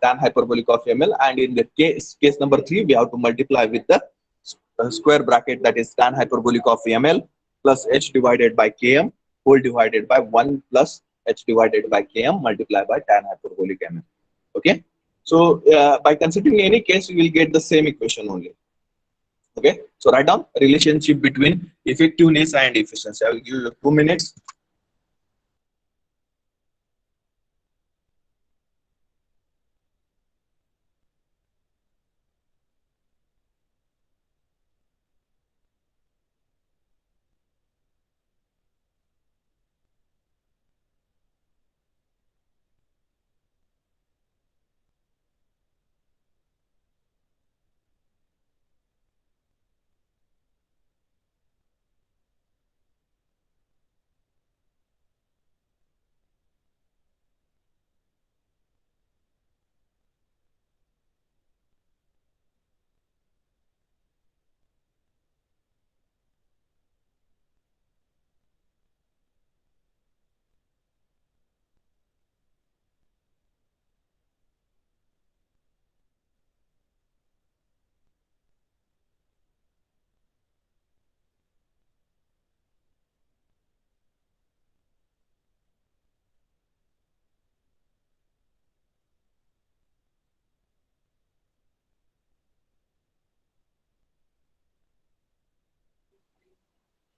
tan hyperbolic of ML, and in the case number 3, we have to multiply with the square bracket, that is tan hyperbolic of ML plus H divided by Km whole divided by 1 plus H divided by Km multiplied by tan hyperbolic ML. Okay. So by considering any case, we will get the same equation only. Okay. So write down relationship between effectiveness and efficiency. I will give you 2 minutes.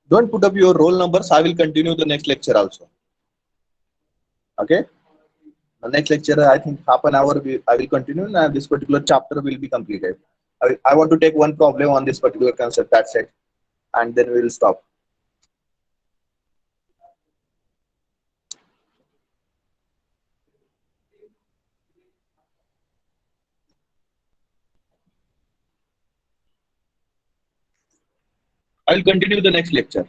Don't put up your roll numbers. I will continue the next lecture also. Okay. The next lecture, I think half an hour, I will continue, and this particular chapter will be completed. I want to take one problem on this particular concept. That's it. And then we will stop. I will continue the next lecture.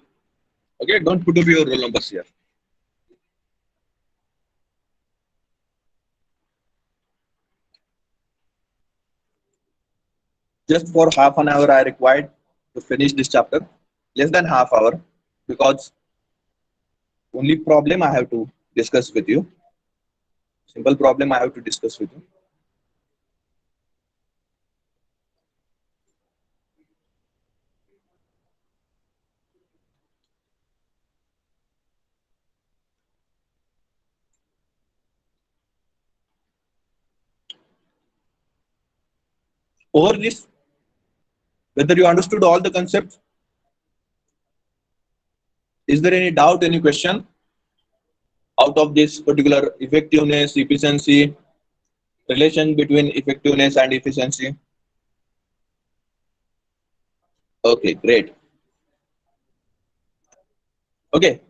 Okay. Don't put up your roll numbers here. Just for half an hour, I required to finish this chapter. Less than half hour, because only problem I have to discuss with you. Simple problem I have to discuss with you. Over this, whether you understood all the concepts, is there any doubt, any question out of this particular effectiveness, efficiency, relation between effectiveness and efficiency? Okay, great. Okay,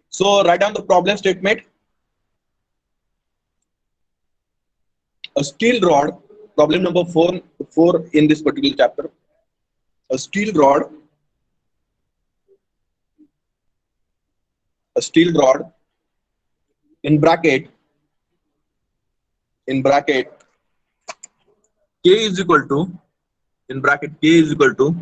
so write down the problem statement. A steel rod, problem number four in this particular chapter. A steel rod in bracket K is equal to, in bracket K is equal to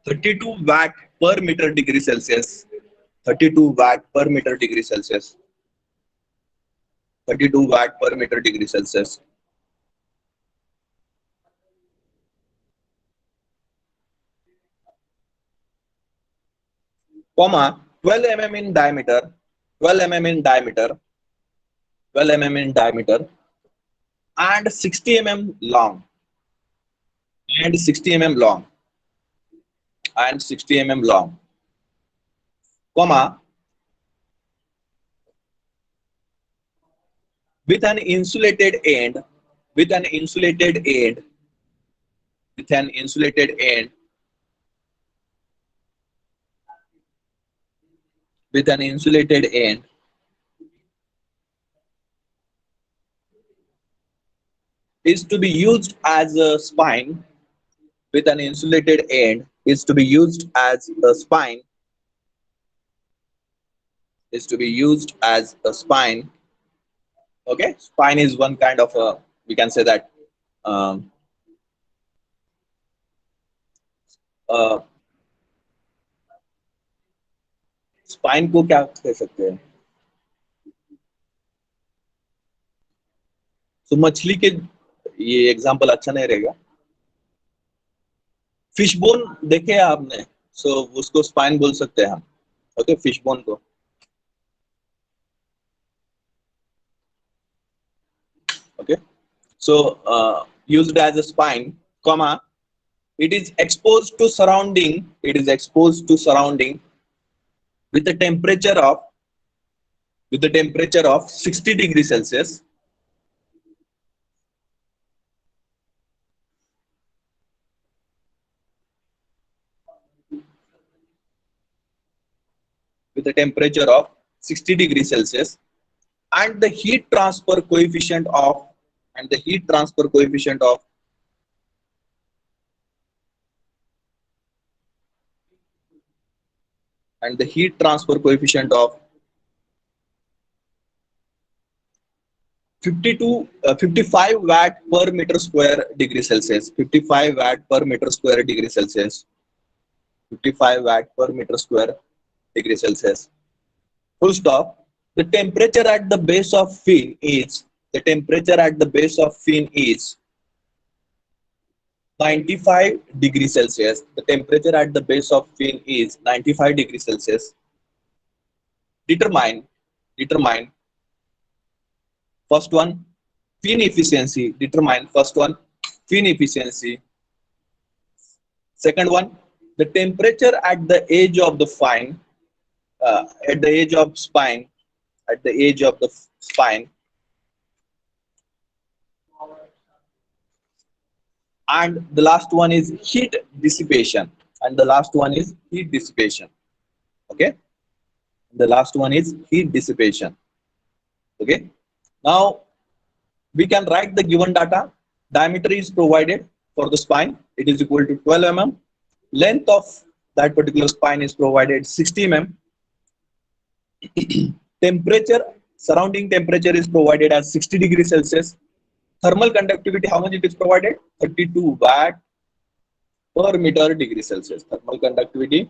32 watt per meter degree Celsius. 32 watt per meter degree Celsius. 32 watt per meter degree Celsius. Comma 12 mm in diameter. 12 mm in diameter. 12 mm in diameter and 60 mm long. And 60 mm long. And 60 mm long. Comma with an insulated end. With an insulated end. With an insulated end. With an insulated end is to be used as a spine. With an insulated end is to be used as a spine. Is to be used as a spine. Okay, spine is one kind of a, we can say that spine को क्या कह सकते हैं? तो मछली के, ये example अच्छा नहीं रहेगा. फिश बोन देखे आपने, सो उसको स्पाइन बोल सकते हैं हम. ओके, फिश बोन को. Okay, so used as a spine, comma it is exposed to surrounding. It is exposed to surrounding with a temperature of 60 degrees Celsius. With a temperature of 60 degrees Celsius and the heat transfer coefficient of and the heat transfer coefficient of and the heat transfer coefficient of 55 watt per meter square degree Celsius. 55 watt per meter square degree Celsius. 55 watt per meter square degree Celsius. Full stop. The temperature at the base of fin is 95 degrees Celsius. The temperature at the base of fin is 95 degrees Celsius. Determine first one, fin efficiency. Determine first one, fin efficiency. Second one, the temperature at the edge of the spine. At the edge of spine. At the edge of the spine. And the last one is heat dissipation. And the last one is heat dissipation. Okay. The last one is heat dissipation. Okay. Now we can write the given data. Diameter is provided for the spine. It is equal to 12 mm. Length of that particular spine is provided 60 mm. Temperature, surrounding temperature is provided as 60 degrees Celsius. Thermal conductivity, how much it is provided? 32 watt per meter degree Celsius. Thermal conductivity,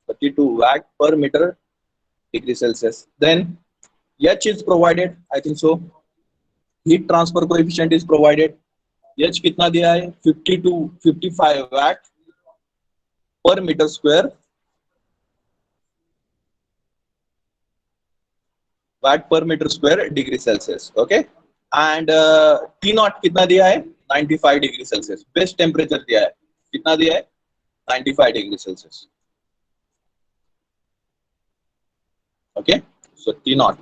32 watt per meter degree Celsius. Then H is provided, I think so. Heat transfer coefficient is provided. H कितना दिया है? 50 to 55 watt per meter square. Watt per meter square degree Celsius. Okay. And T naught कितना दिया है? 95 degree Celsius. Best temperature दिया है. कितना दिया है? 95 डिग्री सेल्सियस. ओके, सो T naught.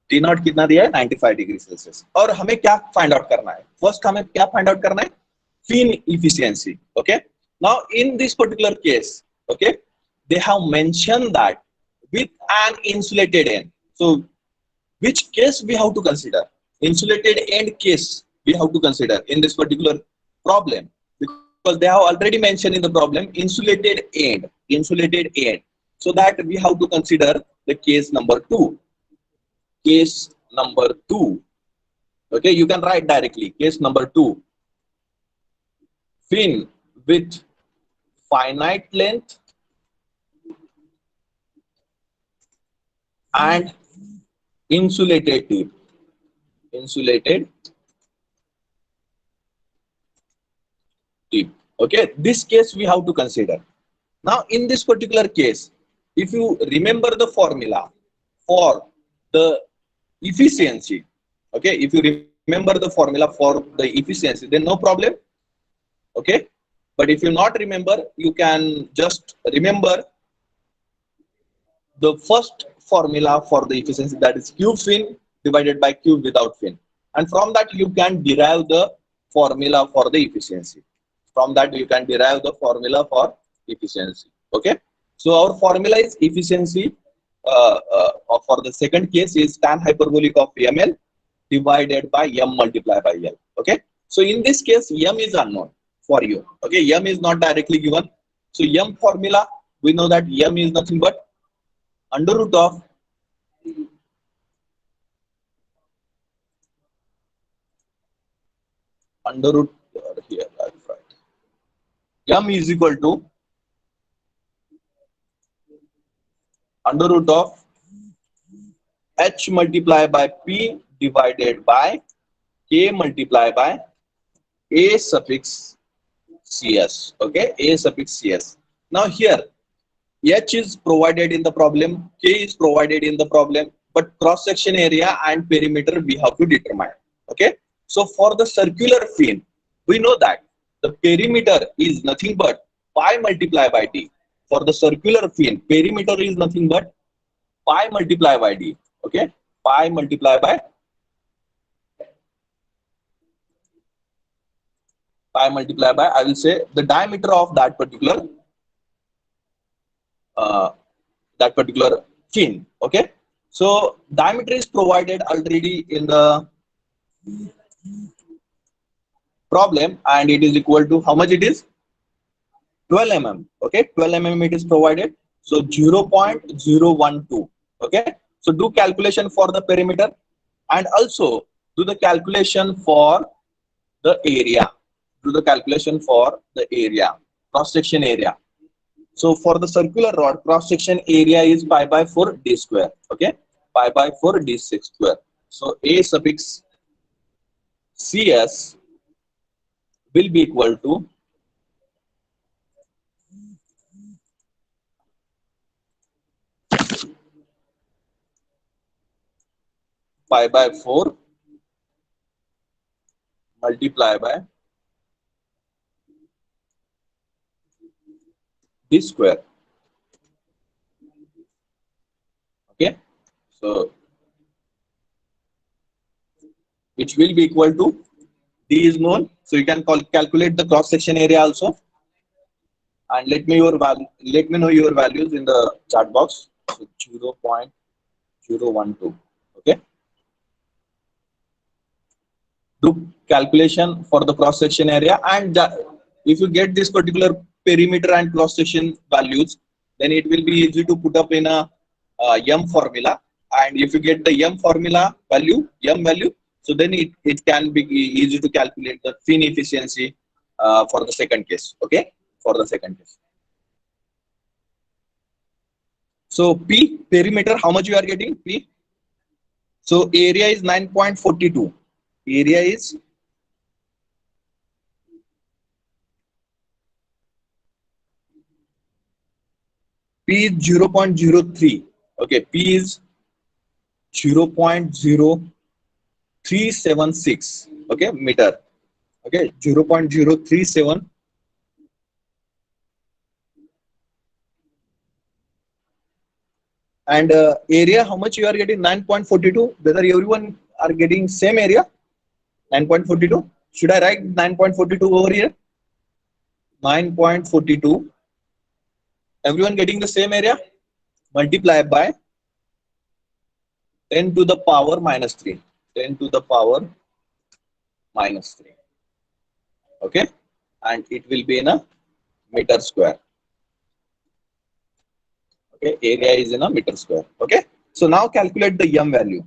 T naught कितना दिया है? 95 डिग्री सेल्सियस. और हमें क्या फाइंड आउट करना है? फर्स्ट हमें क्या फाइंड आउट करना है? Fin efficiency. Okay. Now in this particular case, okay, they have mentioned that with an insulated end. So which case we have to consider? Insulated end case we have to consider in this particular problem, because they have already mentioned in the problem insulated end. So that we have to consider the case number 2. case number 2. Okay, you can write directly case number 2. Fin with finite length and insulated tip. Insulated tip. Okay, this case we have to consider. Now, in this particular case, if you remember the formula for the efficiency, okay, if you remember the formula for the efficiency, then no problem. Okay, but if you not remember, you can just remember the first formula for the efficiency, that is Q fin divided by Q without fin, and from that you can derive the formula for the efficiency. From that you can derive the formula for efficiency. Okay, so our formula is efficiency for the second case is tan hyperbolic of ml divided by m multiplied by l. Okay, so in this case m is unknown for you. Okay, m is not directly given, so m formula, we know that m is nothing but under root of under root here, right, m is equal to under root of h multiplied by p divided by k multiplied by a suffix cs. Okay, a suffix cs. Now here h is provided in the problem, k is provided in the problem, but cross section area and perimeter we have to determine. Okay, so for the circular fin, we know that the perimeter is nothing but pi multiplied by d. For the circular fin, perimeter is nothing but pi multiplied by d. Okay, pi multiplied by I will say the diameter of that particular uh, fin. Okay, so diameter is provided already in the problem, and it is equal to how much it is, 12 mm. Okay, 12 mm it is provided, so 0.012. Okay, so do calculation for the perimeter and also do the calculation for the area. Do the calculation for the area, cross section area. So for the circular rod, cross section area is pi by 4 d square. Okay, pi by 4 d6 square. So a suffix cs will be equal to pi by 4 multiply by d square. Okay, so which will be equal to d is known, so you can calculate the cross section area also, and let me know your values in the chat box. So 0.012. Okay, do calculation for the cross section area, and if you get this particular perimeter and cross section values, then it will be easy to put up in a m formula, and if you get the m formula value, so then it can be easy to calculate the fin efficiency for the second case. Okay, for the second case. So p perimeter, how much you are getting p? So area is 9.42. Area is p is 0.03. Okay, p is 0.0376. Okay, meter. Okay, 0.037. And area, how much you are getting? 9.42. Whether everyone are getting same area? 9.42. Should I write 9.42 over here? 9.42. Everyone getting the same area? Multiply by 10 to the power minus 3. 10 to the power minus 3. Okay, and it will be in a meter square. Okay, area is in a meter square. Okay, so now calculate the m value.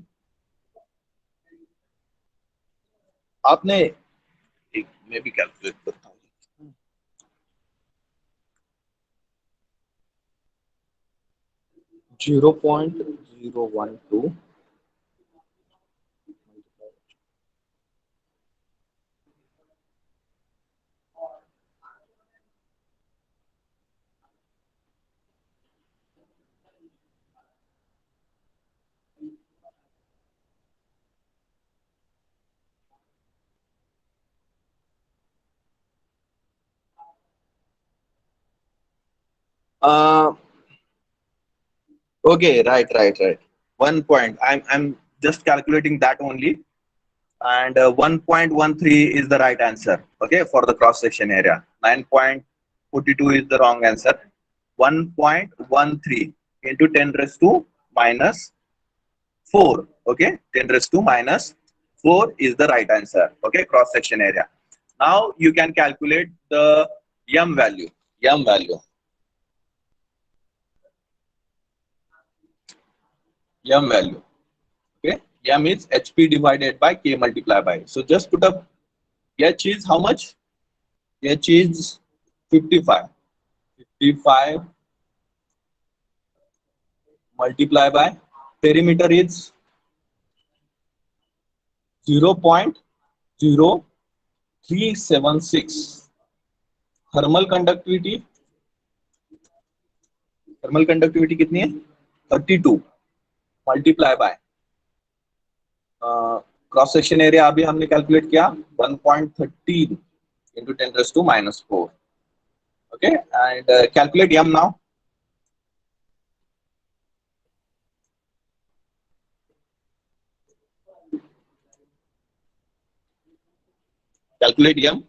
आपने एक मैं भी calculate करता हूँ 0.012 okay, right. 1 point. I'm just calculating that only, and 1.13 is the right answer. Okay, for the cross section area. 9.42 is the wrong answer. 1.13 into 10 raised to minus 4. Okay, 10 raised to minus 4 is the right answer. Okay, cross section area. Now you can calculate the m value. M value. M value. Okay, m is hp divided by k multiplied by. So just put up h is how much? H is 55. 55 multiplied by perimeter is 0.0376. Thermal conductivity कितनी है 32 multiply by cross section area अभी हमने calculate किया 1.13 into 10 raised to minus 4. Okay, and calculate m now. Calculate m.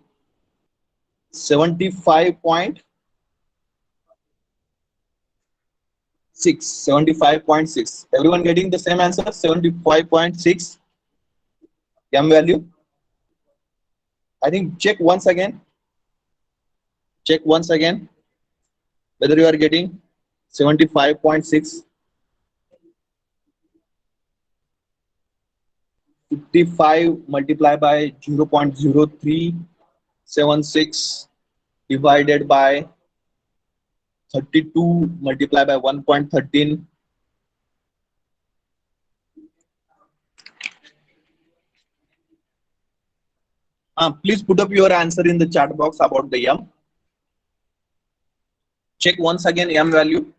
75.6. Everyone getting the same answer? 75.6 m value. I think check once again. Check once again whether you are getting 75.6. 55 multiplied by 0.0376 divided by 32 multiplied by 1.13. Please put up your answer in the chat box about the m. Check once again m value.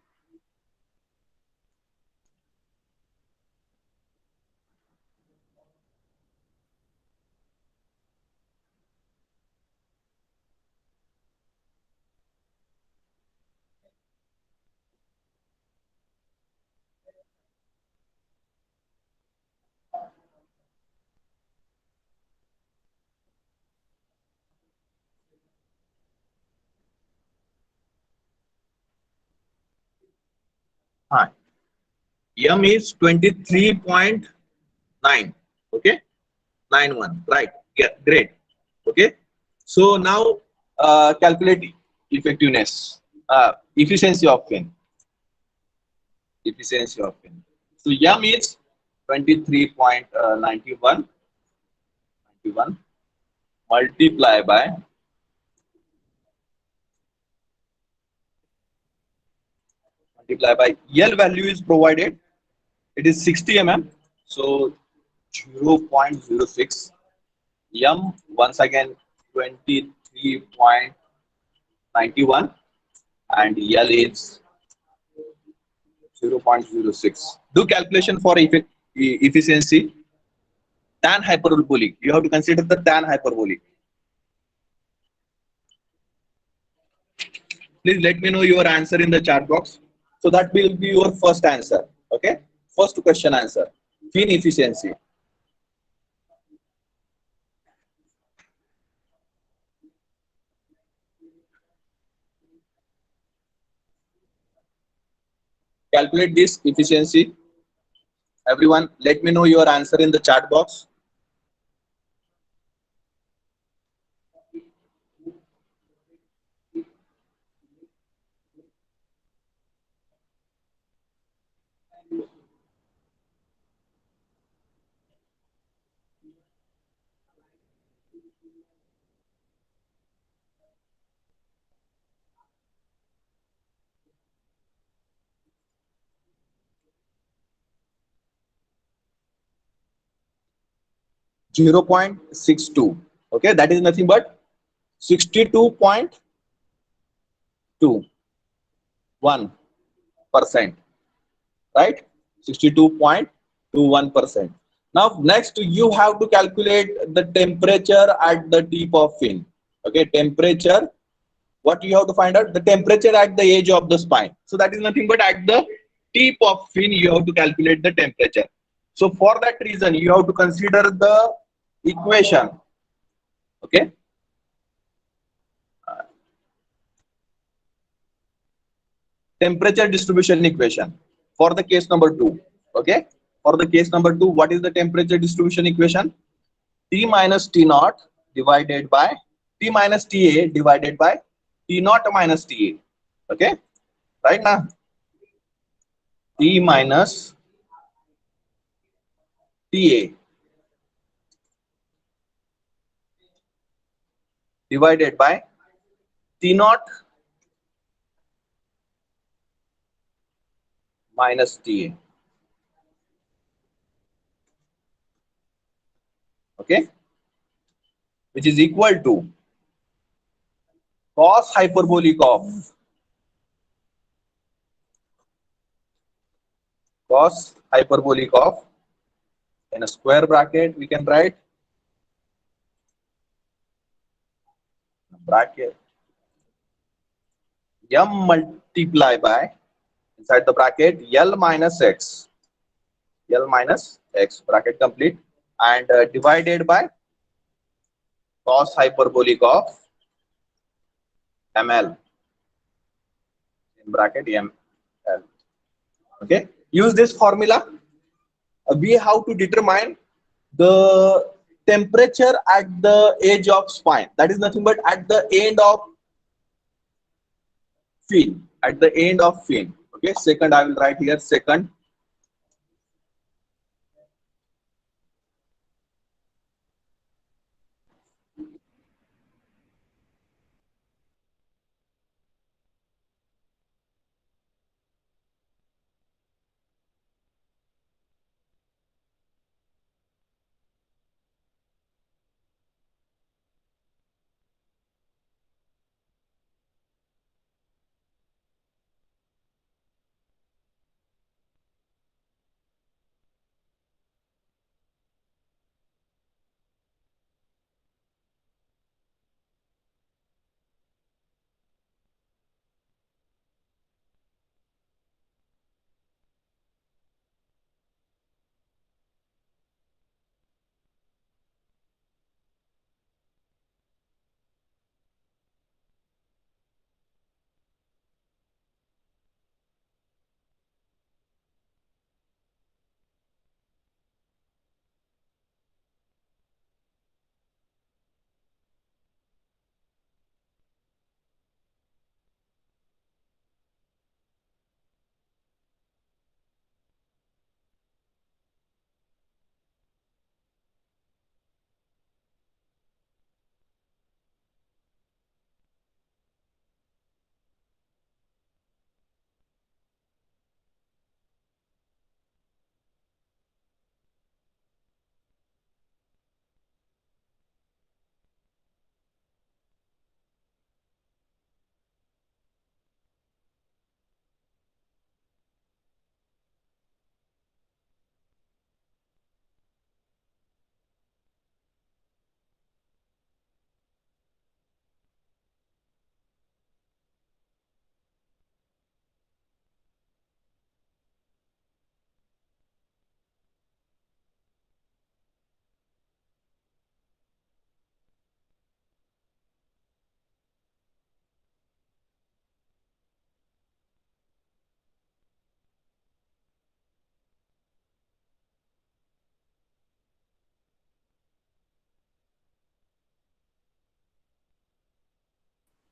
M is 23.9. Okay, 91. Right. Yeah, great. Okay. So now calculate effectiveness, efficiency of fin. Efficiency of fin. So M is 23.91 multiply by L value is provided. It is 60 mm. So 0.06 M once again 23.91 and L is 0.06. Do calculation for efficiency. Tan hyperbolic. You have to consider the tan hyperbolic. Please let me know your answer in the chat box. So that will be your first answer. Okay. First question answer. Fin efficiency. Calculate this efficiency. Everyone, let me know your answer in the chat box. 0.62. Okay, that is nothing but 62.21%, right? 62.21%. Now next you have to calculate the temperature at the tip of fin. Okay, temperature, what you have to find out? The temperature at the edge of the spine. So that is nothing but at the tip of fin you have to calculate the temperature. So for that reason you have to consider the equation. Okay, temperature distribution equation for the case number 2. Okay, for the case number 2, what is the temperature distribution equation? T minus T naught divided by T minus TA divided by T naught minus TA. Okay, right now T minus TA divided by T naught minus TA. Okay, which is equal to cos hyperbolic of in a square bracket we can write bracket m multiply by inside the bracket L minus x bracket complete, and divided by cos hyperbolic of ml in bracket ml. Okay, use this formula. We have to determine the temperature at the edge of spine, that is nothing but at the end of fin, okay, second I will write here second.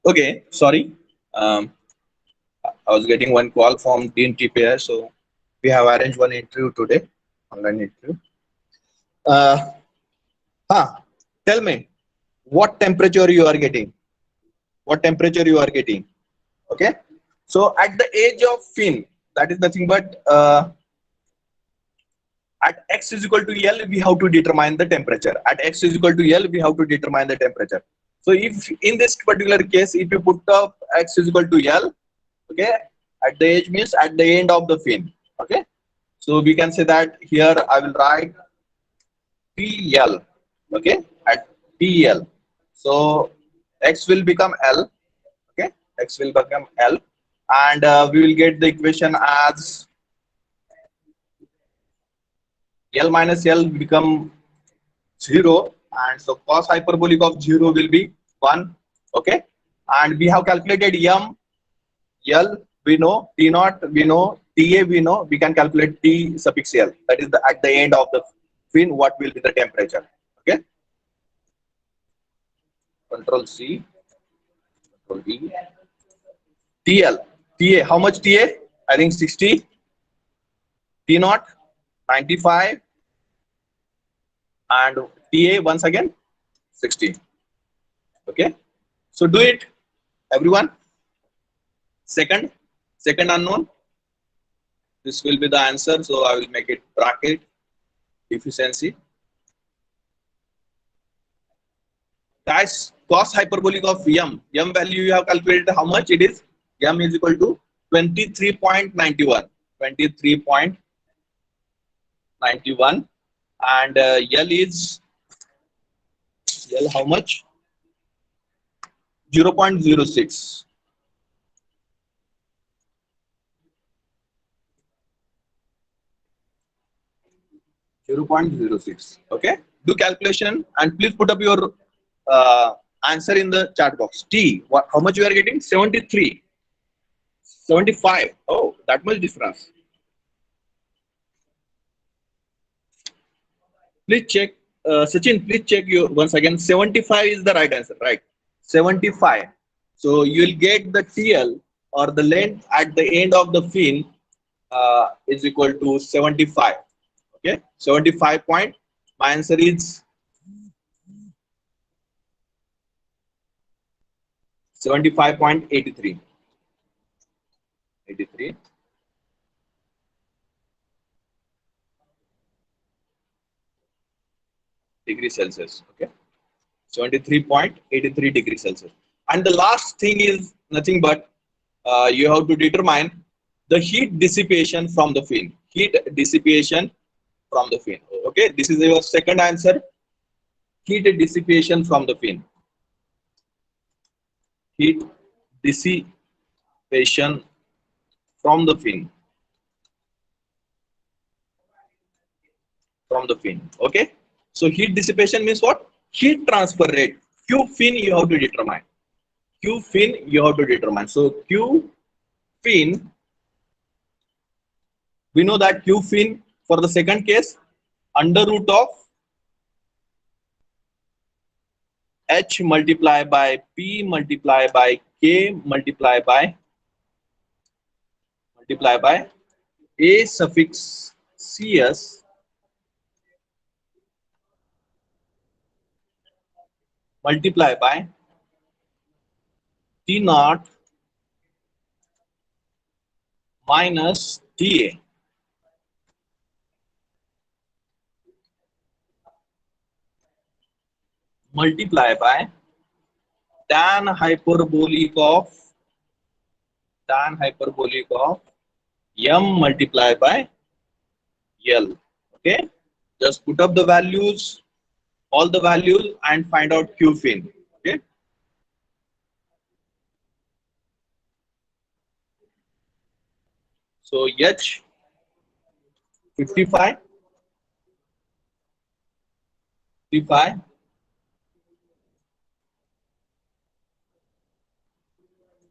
Okay, sorry. I was getting one call from Dean TPS, so we have arranged one interview today, online interview. Tell me, what temperature you are getting? What temperature you are getting? Okay, so at the edge of fin, that is nothing but At x is equal to L, we have to determine the temperature. At x is equal to L, we have to determine the temperature. So if in this particular case, if you put up x is equal to L, okay, at the edge means at the end of the fin, okay. So we can say that here I will write TL, okay, at TL. So x will become L, okay, x will become L, and we will get the equation as L minus L become 0, and so cos hyperbolic of 0 will be 1, okay. And we have calculated M, L we know, T naught we know, TA we know, we can calculate T suffix L, that is at the end of the fin what will be the temperature, okay. Control C, Control V, TL, TA, how much TA? I think 60, T naught 95, and TA once again 60, okay. So do it everyone. Second unknown, this will be the answer, so I will make it bracket efficiency. That's cos hyperbolic of M value you have calculated how much it is. M is equal to 23.91, 23.91, and L is L how much? 0.06. Okay, do calculation and please put up your answer in the chat box. T, how much you are getting? 73, 75. Oh, that much difference. Please check, Sachin, please check you once again. 75 is the right answer, right? 75. So you will get the TL or the length at the end of the fin is equal to 75. Okay, 75 point. My answer is 75.83. 83 degrees Celsius. Okay, 73.83 degrees Celsius. And the last thing is nothing but you have to determine the heat dissipation from the fin. Heat dissipation from the fin. Okay, this is your second answer. Heat dissipation from the fin. Heat dissipation from the fin. From the fin. Okay. So heat dissipation means what? Heat transfer rate. Q fin you have to determine. Q fin you have to determine. So Q fin, we know that Q fin for the second case under root of H multiplied by P multiplied by K multiplied by A suffix CS multiplied by T naught minus TA multiplied by tan hyperbolic of M multiplied by L. Okay, just put up the values, all the values, and find out Q fin. Okay, so H 55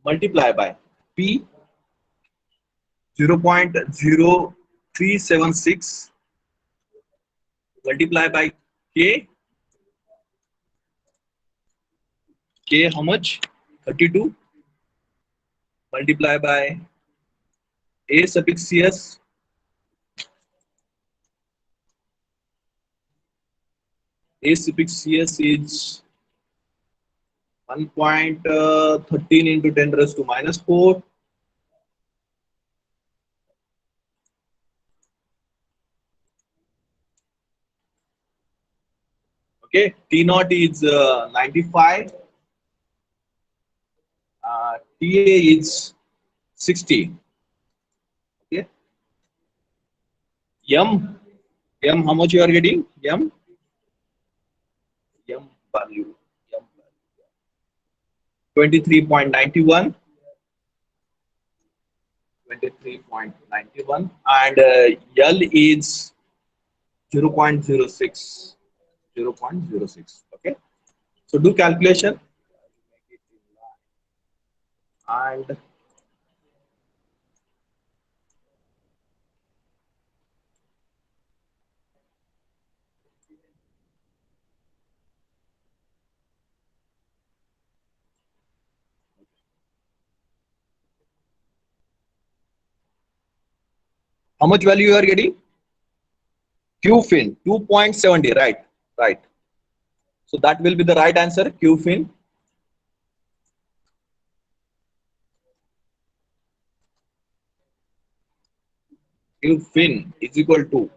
multiplied by P 0.0376 multiplied by K how much? 32 multiplied by A suffix CS is 1.13 into 10 raised to minus 4. Okay, T naught is 95, TA is 60. Okay, M, M, how much you are getting? M value, M value 23.91, 23.91, and L is 0.06, 0.06. Okay, so do calculation and how much value you are getting? QFIN 2.70, right? Right. So that will be the right answer. QFIN. QFIN is equal to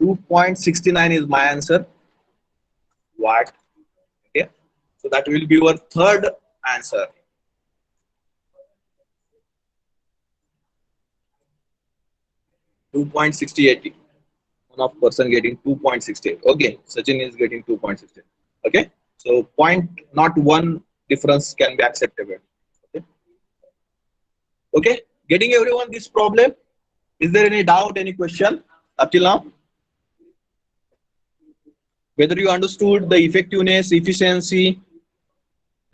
2.69 is my answer. What? Okay. So that will be your third answer. 2.68. One of person getting 2.68. Okay. Sachin is getting 2.68. Okay. So point not one difference can be acceptable. Okay. Okay. Getting everyone this problem. Is there any doubt, any question up till now? Whether you understood the effectiveness, efficiency,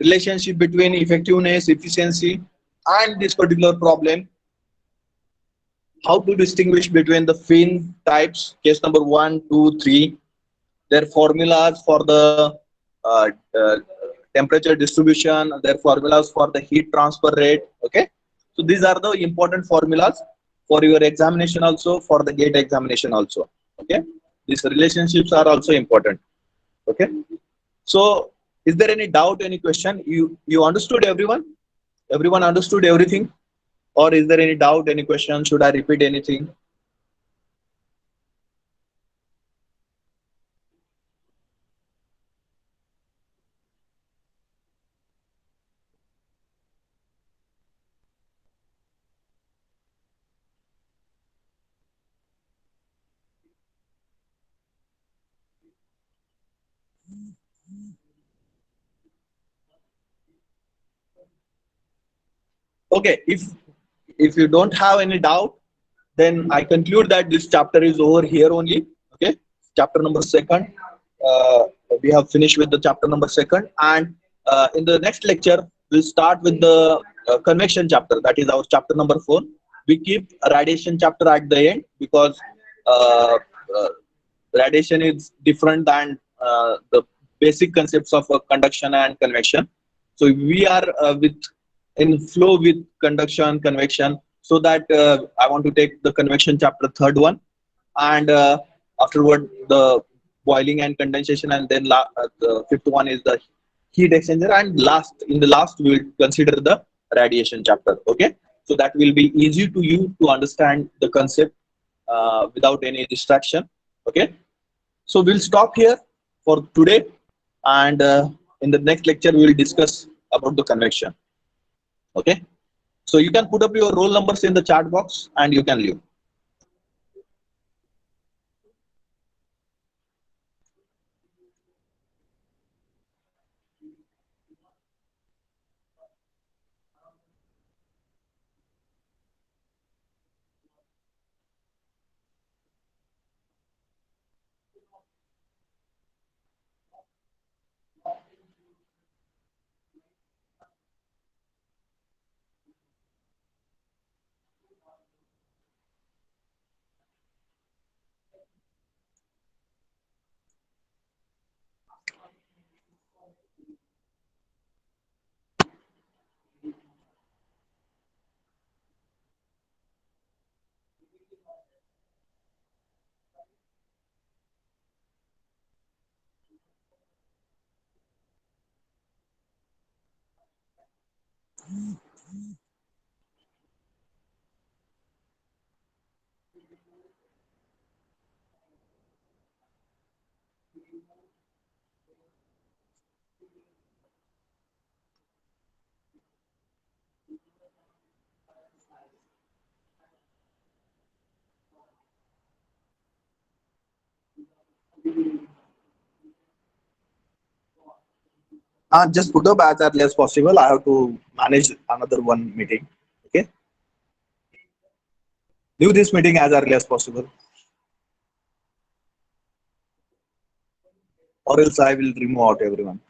relationship between effectiveness, efficiency, and this particular problem, how to distinguish between the fin types, case number 1, 2, 3, their formulas for the uh, uh, temperature distribution, their formulas for the heat transfer rate. Okay, so these are the important formulas for your examination also, for the gate examination also. Okay, these relationships are also important. Okay, so is there any doubt, any question? You understood everyone? Everyone understood everything? Or is there any doubt, any question? Should I repeat anything? Okay, if you don't have any doubt, then I conclude that this chapter is over here only. Okay, chapter number second. Uh, we have finished with the chapter number second, and in the next lecture we'll start with the convection chapter. That is our chapter number 4. We keep radiation chapter at the end because uh, uh, radiation is different than the basic concepts of conduction and convection. So we are with in flow with conduction, convection. So that I want to take the convection chapter third one, and afterward the boiling and condensation, and then the fifth one is the heat exchanger, and last in the last we will consider the radiation chapter. Okay, so that will be easy to you to understand the concept without any distraction. Okay, so we'll stop here for today, and in the next lecture we will discuss about the convection. Okay, so you can put up your roll numbers in the chat box and you can leave. Just put up as early as possible. I have to manage another one meeting. Okay. Leave this meeting as early as possible, or else I will remove out everyone.